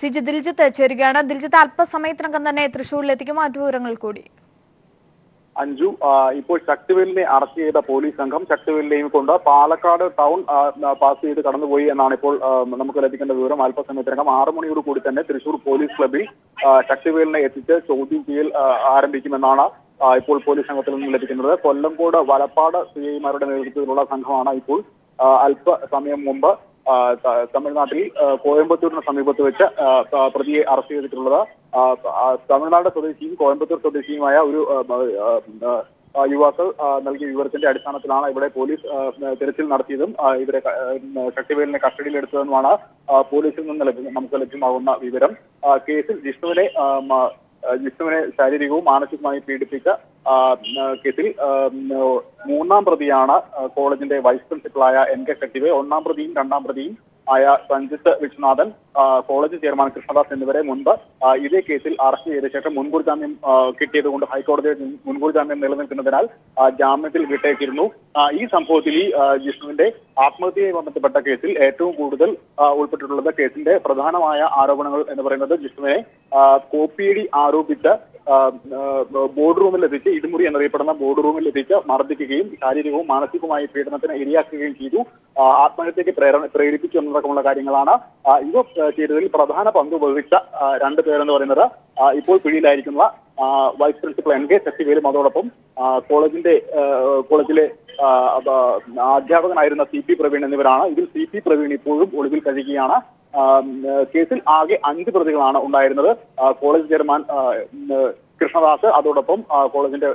സിജി ദിൽജിത്ത് ചേരുകയാണ്. ദിൽജിത്ത്, അല്പസമയത്തിനകം തന്നെ തൃശൂരിലെത്തിക്കും. മറ്റു വിവരങ്ങൾ കൂടി. അഞ്ജു, ഇപ്പോൾ ശക്തിവേലിനെ അറസ്റ്റ് ചെയ്ത പോലീസ് സംഘം ശക്തിവേലിനെയും കൊണ്ട് പാലക്കാട് ടൗൺ പാസ് ചെയ്ത് കടന്നുപോയി എന്നാണ് ഇപ്പോൾ നമുക്ക് ലഭിക്കേണ്ട വിവരം. അല്പസമയത്തിനകം 6 മണിയോട് കൂടി തന്നെ തൃശൂർ പോലീസ് ക്ലബിൽ ശക്തിവേലിനെ എത്തിച്ച് ചോദ്യം ചെയ്യൽ ആരംഭിക്കുമെന്നാണ് ഇപ്പോൾ പോലീസ് സംഘത്തിൽ നിന്നും ലഭിക്കുന്നത്. കൊല്ലംകോട് വലപ്പാട് സിഐമാരുടെ നേതൃത്വത്തിലുള്ള സംഘമാണ് ഇപ്പോൾ അല്പസമയം മുമ്പ് തമിഴ്നാട്ടിൽ കോയമ്പത്തൂരിന് സമീപത്ത് വെച്ച് പ്രതിയെ അറസ്റ്റ് ചെയ്തിട്ടുള്ളത്. തമിഴ്നാട് സ്വദേശിയും കോയമ്പത്തൂർ സ്വദേശിയുമായ ഒരു യുവാക്കൾ നൽകിയ വിവരത്തിന്റെ അടിസ്ഥാനത്തിലാണ് ഇവിടെ പോലീസ് തിരച്ചിൽ നടത്തിയതും ഇവരെ ശക്തിവേലിനെ കസ്റ്റഡിയിലെടുത്തതെന്നുമാണ് പോലീസിൽ നിന്ന് നമുക്ക് ലഭ്യമാകുന്ന വിവരം. കേസിൽ ജിഷ്ണുവിനെ ശാരീരികവും മാനസികമായി പീഡിപ്പിച്ച കേസിൽ മൂന്നാം പ്രതിയാണ് കോളേജിന്റെ വൈസ് പ്രിൻസിപ്പളായ NK ശക്തിവേൽ. ഒന്നാം പ്രതിയും രണ്ടാം പ്രതിയും ആയ സഞ്ജിത്ത് വിശ്വനാഥൻ, കോളേജ് ചെയർമാൻ കൃഷ്ണദാസ് എന്നിവരെ മുൻപ് ഇതേ കേസിൽ അറസ്റ്റ് ചെയ്ത ശേഷം മുൻകൂർ ജാമ്യം കിട്ടിയതുകൊണ്ട് ഹൈക്കോടതിയിൽ മുൻകൂർ ജാമ്യം നിലനിൽക്കുന്നതിനാൽ ജാമ്യത്തിൽ വിട്ടേക്കിരുന്നു. ഈ സംഭവത്തിൽ ഈ ജിഷ്ണുവിന്റെ ആത്മഹത്യയുമായി ബന്ധപ്പെട്ട കേസിൽ ഏറ്റവും കൂടുതൽ ഉൾപ്പെട്ടിട്ടുള്ളത് കേസിന്റെ പ്രധാനമായ ആരോപണങ്ങൾ എന്ന് പറയുന്നത് ജിഷ്ണുവിനെ കോപ്പിയടി ആരോപിച്ച് ബോർഡ് റൂമിൽ എത്തിച്ച് ഇടുമുറി എന്നറിയപ്പെടുന്ന ബോർഡ് റൂമിൽ എത്തിച്ച് മർദ്ദിക്കുകയും ശാരീരികവും മാനസികവുമായി പീഡനത്തിന് ഇരയാക്കുകയും ചെയ്തു. ആത്മഹത്യക്ക് പ്രേരിപ്പിച്ചു എന്നതടക്കമുള്ള കാര്യങ്ങളാണ്. ഇവ ചെയ്തതിൽ പ്രധാന പങ്ക് വഹിച്ച 2 പേരെന്ന് പറയുന്നത് ഇപ്പോൾ പിടിയിലായിരിക്കുന്ന വൈസ് പ്രിൻസിപ്പൽ NK ശക്തിവേലും അതോടൊപ്പം കോളേജിലെ അധ്യാപകനായിരുന്ന CP പ്രവീൺ എന്നിവരാണ്. ഇതിൽ CP പ്രവീൺ ഇപ്പോഴും ഒളിവിൽ കഴിയുകയാണ്. കേസിൽ ആകെ 5 പ്രതികളാണ് ഉണ്ടായിരുന്നത്. കോളേജ് ചെയർമാൻ കൃഷ്ണദാസ്, അതോടൊപ്പം കോളേജിന്റെ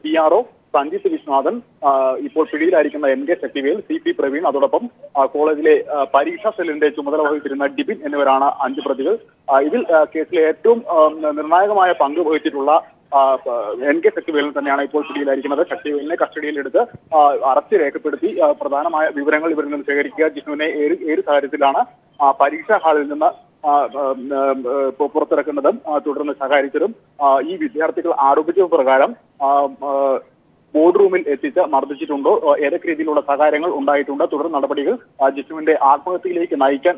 PRO സഞ്ജിത്ത് വിശ്വനാഥൻ, ഇപ്പോൾ പിടിയിലായിരിക്കുന്ന NK ശക്തിവേൽ, CP പ്രവീൺ, അതോടൊപ്പം കോളേജിലെ പരീക്ഷാ സെല്ലിന്റെ ചുമതല വഹിച്ചിരുന്ന ഡിബിൻ എന്നിവരാണ് 5 പ്രതികൾ. ഇതിൽ കേസിലെ ഏറ്റവും നിർണായകമായ പങ്ക് വഹിച്ചിട്ടുള്ള NK ശക്തിവേലിൽ തന്നെയാണ് ഇപ്പോൾ പിടിയിലായിരിക്കുന്നത്. ശക്തിവേലിനെ കസ്റ്റഡിയിലെടുത്ത് അറസ്റ്റ് രേഖപ്പെടുത്തി പ്രധാനമായ വിവരങ്ങൾ ഇവരിൽ നിന്ന് ശേഖരിക്കുക. ജിഷ്ണുവിനെ ഏത് സാഹചര്യത്തിലാണ് പരീക്ഷാ ഹാളിൽ നിന്ന് പുറത്തിറക്കുന്നതും തുടർന്ന് സഹായിച്ചതും ഈ വിദ്യാർത്ഥികൾ ആരോപിച്ച പ്രകാരം ബോർഡ് റൂമിൽ എത്തിച്ച് മർദ്ദിച്ചിട്ടുണ്ടോ, ഏതൊക്കെ രീതിയിലുള്ള സഹായങ്ങൾ ഉണ്ടായിട്ടുണ്ട്, തുടർ നടപടികൾ ജിഷ്ണുവിന്റെ ആത്മഹത്യയിലേക്ക് നയിക്കാൻ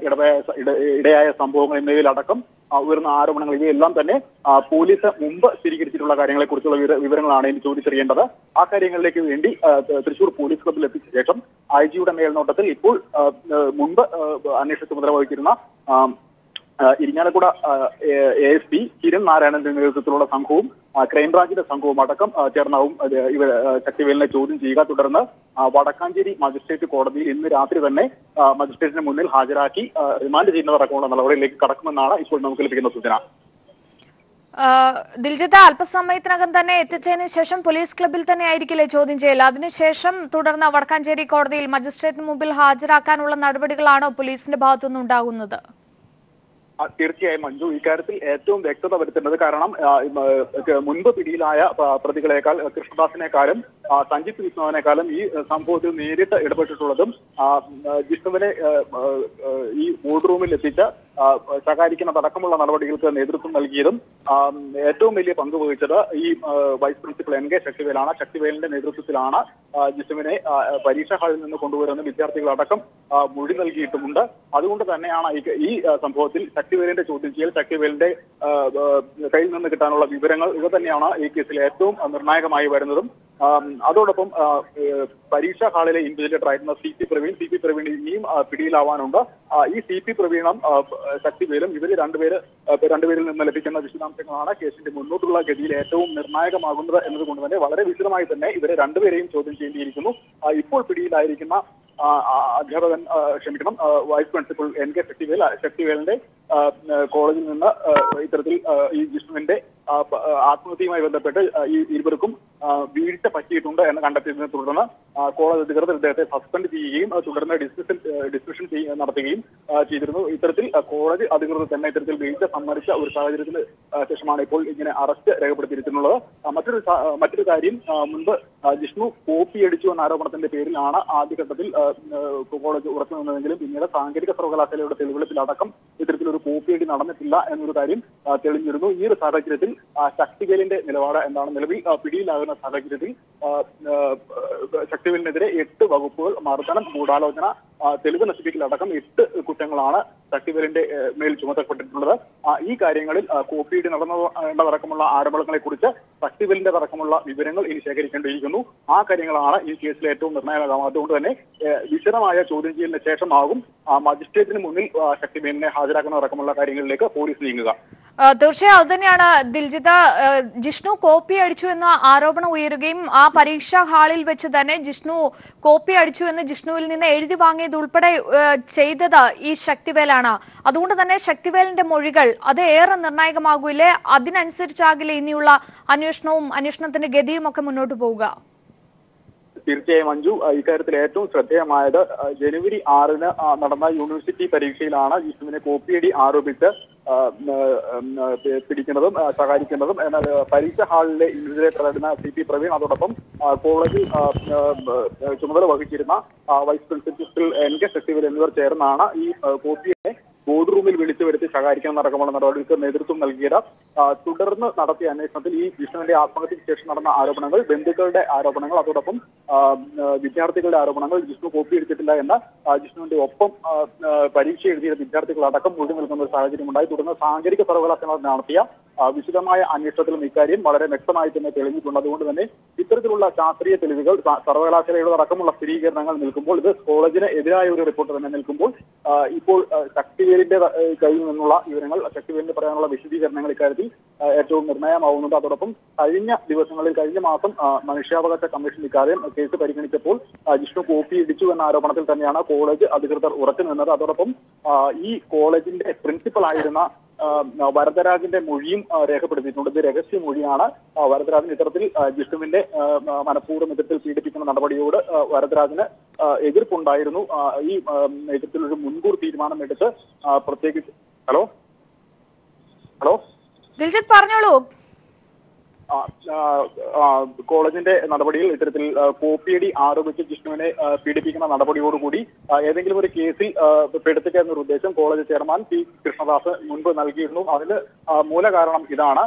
ഇടയായ സംഭവങ്ങൾ എന്നിവയിലടക്കം ഉയർന്ന ആരോപണങ്ങൾ ഇവയെല്ലാം തന്നെ പോലീസ് മുമ്പ് സ്ഥിരീകരിച്ചിട്ടുള്ള കാര്യങ്ങളെക്കുറിച്ചുള്ള വിവരങ്ങളാണ് ഇനി ചോദിച്ചറിയേണ്ടത്. ആ കാര്യങ്ങളിലേക്ക് വേണ്ടി തൃശൂർ പോലീസ് ക്ലബിൽ എത്തിച്ച ശേഷം IG-യുടെ മേൽനോട്ടത്തിൽ ഇപ്പോൾ മുൻപ് അന്വേഷണ ചുമതല വഹിച്ചിരുന്ന ഇരിങ്ങാലക്കുട ASP കിരൺ നാരായണന്റെ നേതൃത്വത്തിലുള്ള സംഘവും ക്രൈംബ്രാഞ്ചിന്റെ സംഘവും അടക്കം ചേർന്നാവും ഇവർ ശക്തിവേലിനെ ചോദ്യം ചെയ്യുക. തുടർന്ന് വടക്കാഞ്ചേരി മജിസ്ട്രേറ്റ് കോടതിയിൽ ഇന്ന് രാത്രി തന്നെ മജിസ്ട്രേറ്റിന് മുന്നിൽ ഹാജരാക്കി റിമാൻഡ് ചെയ്യുന്നതടക്കമുള്ള നടപടിയിലേക്ക് കടക്കുമെന്നാണ് ഇപ്പോൾ നമുക്ക് ലഭിക്കുന്ന സൂചന. ദിൽജിത്ത്, അല്പസമയത്തിനകം തന്നെ എത്തിച്ചതിന് ശേഷം പോലീസ് ക്ലബിൽ തന്നെ ആയിരിക്കില്ലേ ചോദ്യം ചെയ്യൽ? അതിനുശേഷം തുടർന്ന് വടക്കാഞ്ചേരി കോടതിയിൽ മജിസ്ട്രേറ്റിന് മുമ്പിൽ ഹാജരാക്കാനുള്ള നടപടികളാണോ പോലീസിന്റെ ഭാഗത്തുനിന്ന് ഉണ്ടാകുന്നത്? തീർച്ചയായും മഞ്ജു, ഇക്കാര്യത്തിൽ ഏറ്റവും വ്യക്തത വരുത്തേണ്ടത്, കാരണം മുൻപ് പിടിയിലായ പ്രതികളെക്കാൾ കൃഷ്ണദാസിനേക്കാളും സഞ്ജിത്ത് വിഷ്ണുവിനേക്കാളും ഈ സംഭവത്തിൽ നേരിട്ട് ഇടപെട്ടിട്ടുള്ളതും ജിഷ്ണുവിനെ ഈ ബോർഡ് റൂമിൽ എത്തിച്ച് സഹകരിക്കുന്നതടക്കമുള്ള നടപടികൾക്ക് നേതൃത്വം നൽകിയതും ഏറ്റവും വലിയ പങ്ക് വഹിച്ചത് ഈ വൈസ് പ്രിൻസിപ്പൽ NK ശക്തിവേലാണ്. ശക്തിവേലിന്റെ നേതൃത്വത്തിലാണ് ജിഷ്ണുവിനെ പരീക്ഷാ ഹാളിൽ നിന്ന് കൊണ്ടുവരുന്ന വിദ്യാർത്ഥികളടക്കം മൊഴി നൽകിയിട്ടുമുണ്ട്. അതുകൊണ്ട് തന്നെയാണ് ഈ സംഭവത്തിൽ ശക്തിവേലിന്റെ ചോദ്യം ചെയ്യൽ, ശക്തിവേലിന്റെ കയ്യിൽ നിന്ന് കിട്ടാനുള്ള വിവരങ്ങൾ ഇവ തന്നെയാണ് ഈ കേസിൽ ഏറ്റവും നിർണായകമായി വരുന്നതും. അതോടൊപ്പം പരീക്ഷാ ഹാളിലെ ഇൻവിജിലേറ്റർ ആയിരുന്ന CP പ്രവീൺ ഇനിയും പിടിയിലാവാനുണ്ട്. ഈ CP പ്രവീണും ശക്തിവേലും ഇവർ രണ്ടുപേരിൽ നിന്ന് ലഭിക്കുന്ന വിശദാംശങ്ങളാണ് കേസിന്റെ മുന്നോട്ടുള്ള ഗതിയിൽ ഏറ്റവും നിർണായകമാകുന്നത് എന്നതുകൊണ്ട് തന്നെ വളരെ വിശദമായി തന്നെ ഇവരെ രണ്ടുപേരെയും ചോദ്യം ചെയ്യേണ്ടിയിരിക്കുന്നു. ഇപ്പോൾ പിടിയിലായിരിക്കുന്ന വൈസ് പ്രിൻസിപ്പൽ NK ശക്തിവേലിന്റെ കോളേജിൽ നിന്ന് ഇത്തരത്തിൽ ഈ ജിഷ്ണുവിന്റെ ആത്മഹത്യയുമായി ബന്ധപ്പെട്ട് ഈ ഇരുവർക്കും വീഴ്ച പറ്റിയിട്ടുണ്ട് എന്ന് കണ്ടെത്തിയതിനെ തുടർന്ന് കോളേജ് അധികൃതർ ഇദ്ദേഹത്തെ സസ്പെൻഡ് ചെയ്യുകയും തുടർന്ന് ഡിസ്മിഷൻ നടത്തുകയും ചെയ്തിരുന്നു. ഇത്തരത്തിൽ കോളേജ് അധികൃതർ തന്നെ ഇത്തരത്തിൽ വീഴ്ച സമ്മതിച്ച ഒരു സാഹചര്യത്തിന് ശേഷമാണ് ഇപ്പോൾ ഇങ്ങനെ അറസ്റ്റ് രേഖപ്പെടുത്തിയിരിക്കുന്നത്. മറ്റൊരു കാര്യം, മുൻപ് ജിഷ്ണു കോപ്പി അടിച്ചു എന്ന ആരോപണത്തിന്റെ പേരിലാണ് ആദ്യഘട്ടത്തിൽ കോളേജ് ഉറച്ചു നിന്നതെങ്കിലും പിന്നീട് സാങ്കേതിക സർവകലാശാലയുടെ തെളിവെടുപ്പിലടക്കം ഇത്തരത്തിലൊരു കോപ്പിയടി നടന്നിട്ടില്ല എന്നൊരു കാര്യം തെളിഞ്ഞിരുന്നു. ഈ ഒരു സാഹചര്യത്തിൽ ശക്തിവേലിന്റെ നിലപാട് എന്താണ്? നിലവിൽ പിടിയിലാകുന്ന സാഹചര്യത്തിൽ ശക്തിവേലിനെതിരെ 8 വകുപ്പുകൾ, മർദ്ദനം, ഗൂഢാലോചന, തെളിവ് നശിപ്പിക്കലടക്കം 8 കുറ്റങ്ങളാണ് ശക്തിവേലിന്റെ മേൽ ചുമത്തപ്പെട്ടിട്ടുള്ളത്. ഈ കാര്യങ്ങളിൽ കോപ്പിയടി നടന്നതടക്കമുള്ള ആരോപണങ്ങളെ കുറിച്ച് ശക്തിവേലിന്റെ അടക്കമുള്ള വിവരങ്ങൾ ഇനി ശേഖരിക്കേണ്ടിയിരിക്കുന്നു. ആ കാര്യങ്ങളാണ് ഈ കേസിലെ ഏറ്റവും നിർണായകം. അതുകൊണ്ട് തന്നെ വിശദമായ ചോദ്യം ചെയ്യലിന് ശേഷമാകും മജിസ്ട്രേറ്റിന് മുന്നിൽ ശക്തിവേലിനെ ഹാജരാക്കുന്നതടക്കമുള്ള കാര്യങ്ങളിലേക്ക് പോലീസ് നീങ്ങുക. തീർച്ചയായും അതുതന്നെയാണ് ദിൽജിത്ത്. ജിഷ്ണു കോപ്പി അടിച്ചു എന്ന ആരോപണം ഉയരുകയും ആ പരീക്ഷാ ഹാളിൽ വെച്ച് തന്നെ ജിഷ്ണു കോപ്പി അടിച്ചു എന്ന് ജിഷ്ണുവിൽ നിന്ന് എഴുതി വാങ്ങിയത് ഉൾപ്പെടെ ചെയ്തത് ഈ ശക്തിവേലാണ്. അതുകൊണ്ട് തന്നെ ശക്തിവേലിന്റെ മൊഴികൾ അത് ഏറെ നിർണായകമാകൂലേ? അതിനനുസരിച്ചാകില്ലേ ഇനിയുള്ള അന്വേഷണത്തിന്റെ ഗതിയും ഒക്കെ മുന്നോട്ട് പോവുക? തീർച്ചയായും അഞ്ജു, ഇക്കാര്യത്തിൽ ഏറ്റവും ശ്രദ്ധേയമായത് ജനുവരി 6-ന് നടന്ന യൂണിവേഴ്സിറ്റി പരീക്ഷയിലാണ് ജിഷ്ണുവിനെ കോപ്പിയടി ആരോപിച്ച് പിടിക്കുന്നതും സഹായിക്കുന്നതും. എന്നാൽ പരീക്ഷ ഹാളിലെ ഇൻവിജിലേറ്ററായിരുന്ന CP പ്രവീൺ, അതോടൊപ്പം കോളേജിൽ ചുമതല വഹിച്ചിരുന്ന വൈസ് പ്രിൻസിപ്പൽ NK ശക്തിവേൽ എന്നിവർ ചേർന്നാണ് ഈ കോപ്പിയെ ബോർഡ് റൂമിൽ വിളിച്ചു വരുത്തി സഹായിക്കുന്നതടക്കമുള്ള നടപടികൾക്ക് നേതൃത്വം നൽകിയത്. തുടർന്ന് നടത്തിയ അന്വേഷണത്തിൽ ഈ ജിഷ്ണുവിന്റെ ആത്മഹത്യയ്ക്ക് ശേഷം നടന്ന ആരോപണങ്ങൾ, ബന്ധുക്കളുടെ ആരോപണങ്ങൾ, അതോടൊപ്പം വിദ്യാർത്ഥികളുടെ ആരോപണങ്ങൾ, ജിഷ്ണു കോപ്പി എടുത്തിട്ടില്ല എന്ന ജിഷ്ണുവിന്റെ ഒപ്പം പരീക്ഷ എഴുതിയ വിദ്യാർത്ഥികളടക്കം മൊഴി നൽകുന്ന ഒരു സാഹചര്യമുണ്ടായി. തുടർന്ന് സാങ്കേതിക സർവകലാശാല നടത്തിയ വിശദമായ അന്വേഷണത്തിലും ഇക്കാര്യം വളരെ വ്യക്തമായി തന്നെ തെളിഞ്ഞിട്ടുണ്ട്. അതുകൊണ്ട് തന്നെ ഇത്തരത്തിലുള്ള ശാസ്ത്രീയ തെളിവുകൾ, സർവകലാശാലയുടെ അടക്കമുള്ള സ്ഥിരീകരണങ്ങൾ നിൽക്കുമ്പോൾ, ഇത് കോളേജിന് എതിരായ ഒരു റിപ്പോർട്ട് തന്നെ നിൽക്കുമ്പോൾ, ഇപ്പോൾ ശക്തിവേലിന്റെ കയ്യിൽ നിന്നുള്ള വിവരങ്ങൾ, ശക്തിവേലിന്റെ പറയാനുള്ള വിശദീകരണങ്ങൾ ഇക്കാര്യത്തിൽ ഏറ്റവും നിർണായകമാവുന്നുണ്ട്. അതോടൊപ്പം കഴിഞ്ഞ മാസം മനുഷ്യാവകാശ കമ്മീഷൻ ഇക്കാര്യം കേസ് പരിഗണിച്ചപ്പോൾ ജിഷ്ണു കോപ്പി ഇടിച്ചു എന്ന ആരോപണത്തിൽ തന്നെയാണ് കോളേജ് അധികൃതർ ഉറച്ചു നിന്നത്. അതോടൊപ്പം ഈ കോളേജിന്റെ പ്രിൻസിപ്പൽ ആയിരുന്ന വരദരാജിന്റെ മൊഴിയും രേഖപ്പെടുത്തിയിട്ടുണ്ട്. ഇത് രഹസ്യ മൊഴിയാണ്. വരദരാജൻ ഇത്തരത്തിൽ ജിഷ്ണുവിന്റെ മനഃപൂർവ്വം ഇത്തരത്തിൽ പീഡിപ്പിക്കുന്ന നടപടിയോട് വരദരാജന് എതിർപ്പുണ്ടായിരുന്നു. ഈ ഇത്തരത്തിലൊരു മുൻകൂർ തീരുമാനമെടുത്ത് പ്രത്യേകിച്ച് ഹലോ ദിൽജിത്ത് പറഞ്ഞോളൂ. കോളേജിന്റെ നടപടിയിൽ ഇത്തരത്തിൽ കോപ്പിയടി ആരോപിച്ച് ജിഷ്ണുവിനെ പീഡിപ്പിക്കുന്ന നടപടിയോടുകൂടി ഏതെങ്കിലും ഒരു കേസിൽ പെടുത്തുക എന്നൊരു ഉദ്ദേശം കോളേജ് ചെയർമാൻ P. കൃഷ്ണദാസ് മുൻപ് നൽകിയിരുന്നു. അതിന് മൂല കാരണം ഇതാണ്.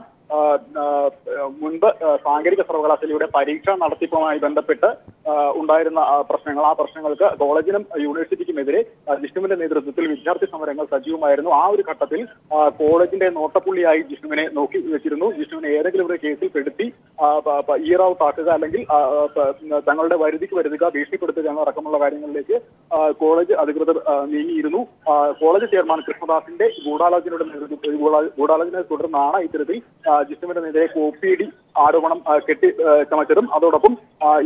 മുൻപ് സാങ്കേതിക സർവകലാശാലയുടെ പരീക്ഷാ നടത്തിപ്പുമായി ബന്ധപ്പെട്ട് ഉണ്ടായിരുന്ന പ്രശ്നങ്ങൾ, ആ പ്രശ്നങ്ങൾക്ക് കോളേജിനും യൂണിവേഴ്സിറ്റിക്കുമെതിരെ ജിഷ്ണുവിന്റെ നേതൃത്വത്തിൽ വിദ്യാർത്ഥി സമരങ്ങൾ സജീവമായിരുന്നു. ആ ഒരു ഘട്ടത്തിൽ കോളേജിന്റെ നോട്ടപ്പുള്ളിയായി ജിഷ്ണുവിനെ നോക്കി വെച്ചിരുന്നു. ജിഷ്ണുവിനെ ഏതെങ്കിലും ഒരു കേസിൽ പെടുത്തി ഇയർ ഔട്ട് ആക്കുക, അല്ലെങ്കിൽ തങ്ങളുടെ വരുതിക്ക് വരുത്തുക, ഭീഷണിപ്പെടുത്തുക എന്നടക്കമുള്ള കാര്യങ്ങളിലേക്ക് കോളേജ് അധികൃതർ നീങ്ങിയിരുന്നു. കോളേജ് ചെയർമാൻ കൃഷ്ണദാസിന്റെ ഗൂഢാലോചനയെ തുടർന്നാണ് ഇത്തരത്തിൽ ജിഷ്ണുവിന്റെ നേരെ കോപ്പിയടി ആരോപണം ചമച്ചതും. അതോടൊപ്പം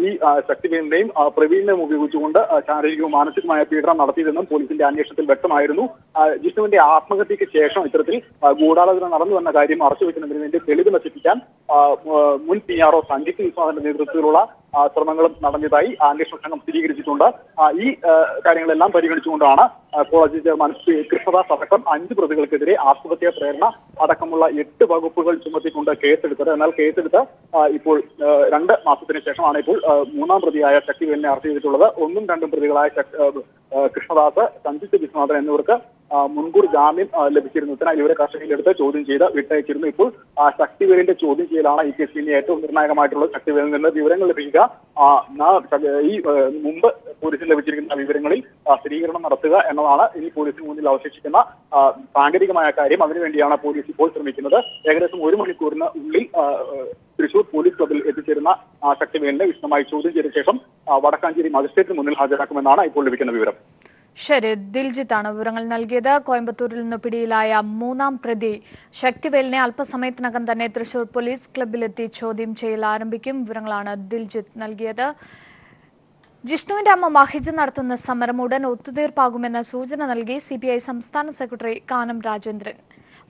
ഈ ശക്തിവേലിന്റെയും പ്രവീണിനെയും ഉപയോഗിച്ചുകൊണ്ട് ശാരീരികവും മാനസികമായ പീഡനം നടത്തിയതെന്നും പോലീസിന്റെ അന്വേഷണത്തിൽ വ്യക്തമായിരുന്നു. ജിഷ്ണുവിന്റെ ആത്മഹത്യക്ക് ശേഷം ഇത്തരത്തിൽ ഗൂഢാലോചന നടന്നു എന്ന കാര്യം മറച്ചുവെക്കുന്നതിന് വേണ്ടി തെളിവ് നശിപ്പിക്കാൻ മുൻ PRO സഞ്ജിത് വിശ്വാസിന്റെ നേതൃത്വത്തിലുള്ള ശ്രമങ്ങളും നടന്നതായി അന്വേഷണ സംഘം സ്ഥിരീകരിച്ചിട്ടുണ്ട്. ഈ കാര്യങ്ങളെല്ലാം പരിഗണിച്ചുകൊണ്ടാണ് കോളേജ് ചെയർമാൻ കൃഷ്ണദാസ് അടക്കം 5 പ്രതികൾക്കെതിരെ ആത്മഹത്യാ പ്രേരണ അടക്കമുള്ള 8 വകുപ്പുകൾ ചുമത്തിക്കൊണ്ട് കേസെടുത്തത്. എന്നാൽ കേസെടുത്ത് ഇപ്പോൾ 2 മാസത്തിന് ശേഷമാണ് ഇപ്പോൾ 3-ാം പ്രതിയായ ശക്തിവേലിനെ അറസ്റ്റ് ചെയ്തിട്ടുള്ളത്. 1ഉം 2ഉം പ്രതികളായ കൃഷ്ണദാസ്, സഞ്ജിത് വിശ്വനാഥൻ എന്നിവർക്ക് മുൻകൂർ ജാമ്യം ലഭിച്ചിരുന്നു. ഇതിനായി ഇവരെ കസ്റ്റഡിയിലെടുത്ത് ചോദ്യം ചെയ്ത് വിട്ടയച്ചിരുന്നു. ഇപ്പോൾ ശക്തിവേലിന്റെ ചോദ്യം ചെയ്യലാണ് ഈ കേസിൽ ഏറ്റവും നിർണായകമായിട്ടുള്ളത്. ശക്തിവേലിൽ നിന്ന് വിവരങ്ങൾ ലഭിക്കുക, ഈ മുമ്പ് പോലീസിന് ലഭിച്ചിരിക്കുന്ന വിവരങ്ങളിൽ സ്ഥിരീകരണം നടത്തുക എന്നതാണ് ഇനി പോലീസിന് മുന്നിൽ അവശേഷിക്കുന്ന സാങ്കേതികമായ കാര്യം. അതിനുവേണ്ടിയാണ് പോലീസ് ഇപ്പോൾ ശ്രമിക്കുന്നത്. ഏകദേശം 1 മണിക്കൂറിന് ഉള്ളിൽ തൃശൂർ പോലീസ് ക്ലബിൽ എത്തിച്ചേരുന്ന ശക്തിവേലിനെ വിശദമായി ചോദ്യം ചെയ്ത ശേഷം വടക്കാഞ്ചേരി മജിസ്ട്രേറ്റിന് മുന്നിൽ ഹാജരാക്കുമെന്നാണ് ഇപ്പോൾ ലഭിക്കുന്ന വിവരം. ശരി, ദിൽജിത്താണ് വിവരങ്ങൾ നൽകിയത്. കോയമ്പത്തൂരിൽ നിന്ന് പിടിയിലായ 3-ാം പ്രതി ശക്തിവേലിനെ അല്പസമയത്തിനകം തന്നെ തൃശൂർ പോലീസ് ക്ലബിലെത്തി ചോദ്യം ചെയ്യൽ ആരംഭിക്കും. വിവരങ്ങളാണ് ദിൽജിത്ത് നൽകിയത്. ജിഷ്ണുവിന്റെ അമ്മ മഹിജ നടത്തുന്ന സമരം ഉടൻ ഒത്തുതീർപ്പാകുമെന്ന സൂചന നൽകി CPI സംസ്ഥാന സെക്രട്ടറി കാനം രാജേന്ദ്രൻ.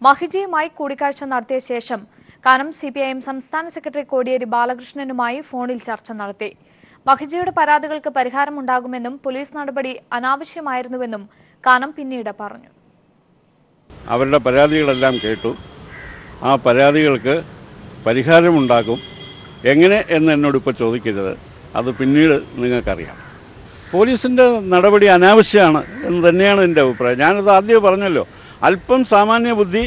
മഹിജയുമായി കൂടിക്കാഴ്ച നടത്തിയ ശേഷം കാനം CPIM സംസ്ഥാന സെക്രട്ടറി കോടിയേരി ബാലകൃഷ്ണനുമായി ഫോണിൽ ചർച്ച നടത്തി. മഹിജയുടെ പരാതികൾക്ക് പരിഹാരമുണ്ടാകുമെന്നും പോലീസ് നടപടി അനാവശ്യമായിരുന്നുവെന്നും കാനം പിന്നീട് പറഞ്ഞു. അവരുടെ പരാതികളെല്ലാം കേട്ടു. ആ പരാതികൾക്ക് പരിഹാരമുണ്ടാകും. എങ്ങനെ എന്ന് എന്നോട് ഇപ്പോൾ ചോദിക്കരുത്, അത് പിന്നീട് നിങ്ങൾക്കറിയാം. പോലീസിൻ്റെ നടപടി അനാവശ്യമാണ് എന്ന് തന്നെയാണ് എൻ്റെ അഭിപ്രായം. ഞാനത് ആദ്യം പറഞ്ഞല്ലോ, അല്പം സാമാന്യ ബുദ്ധി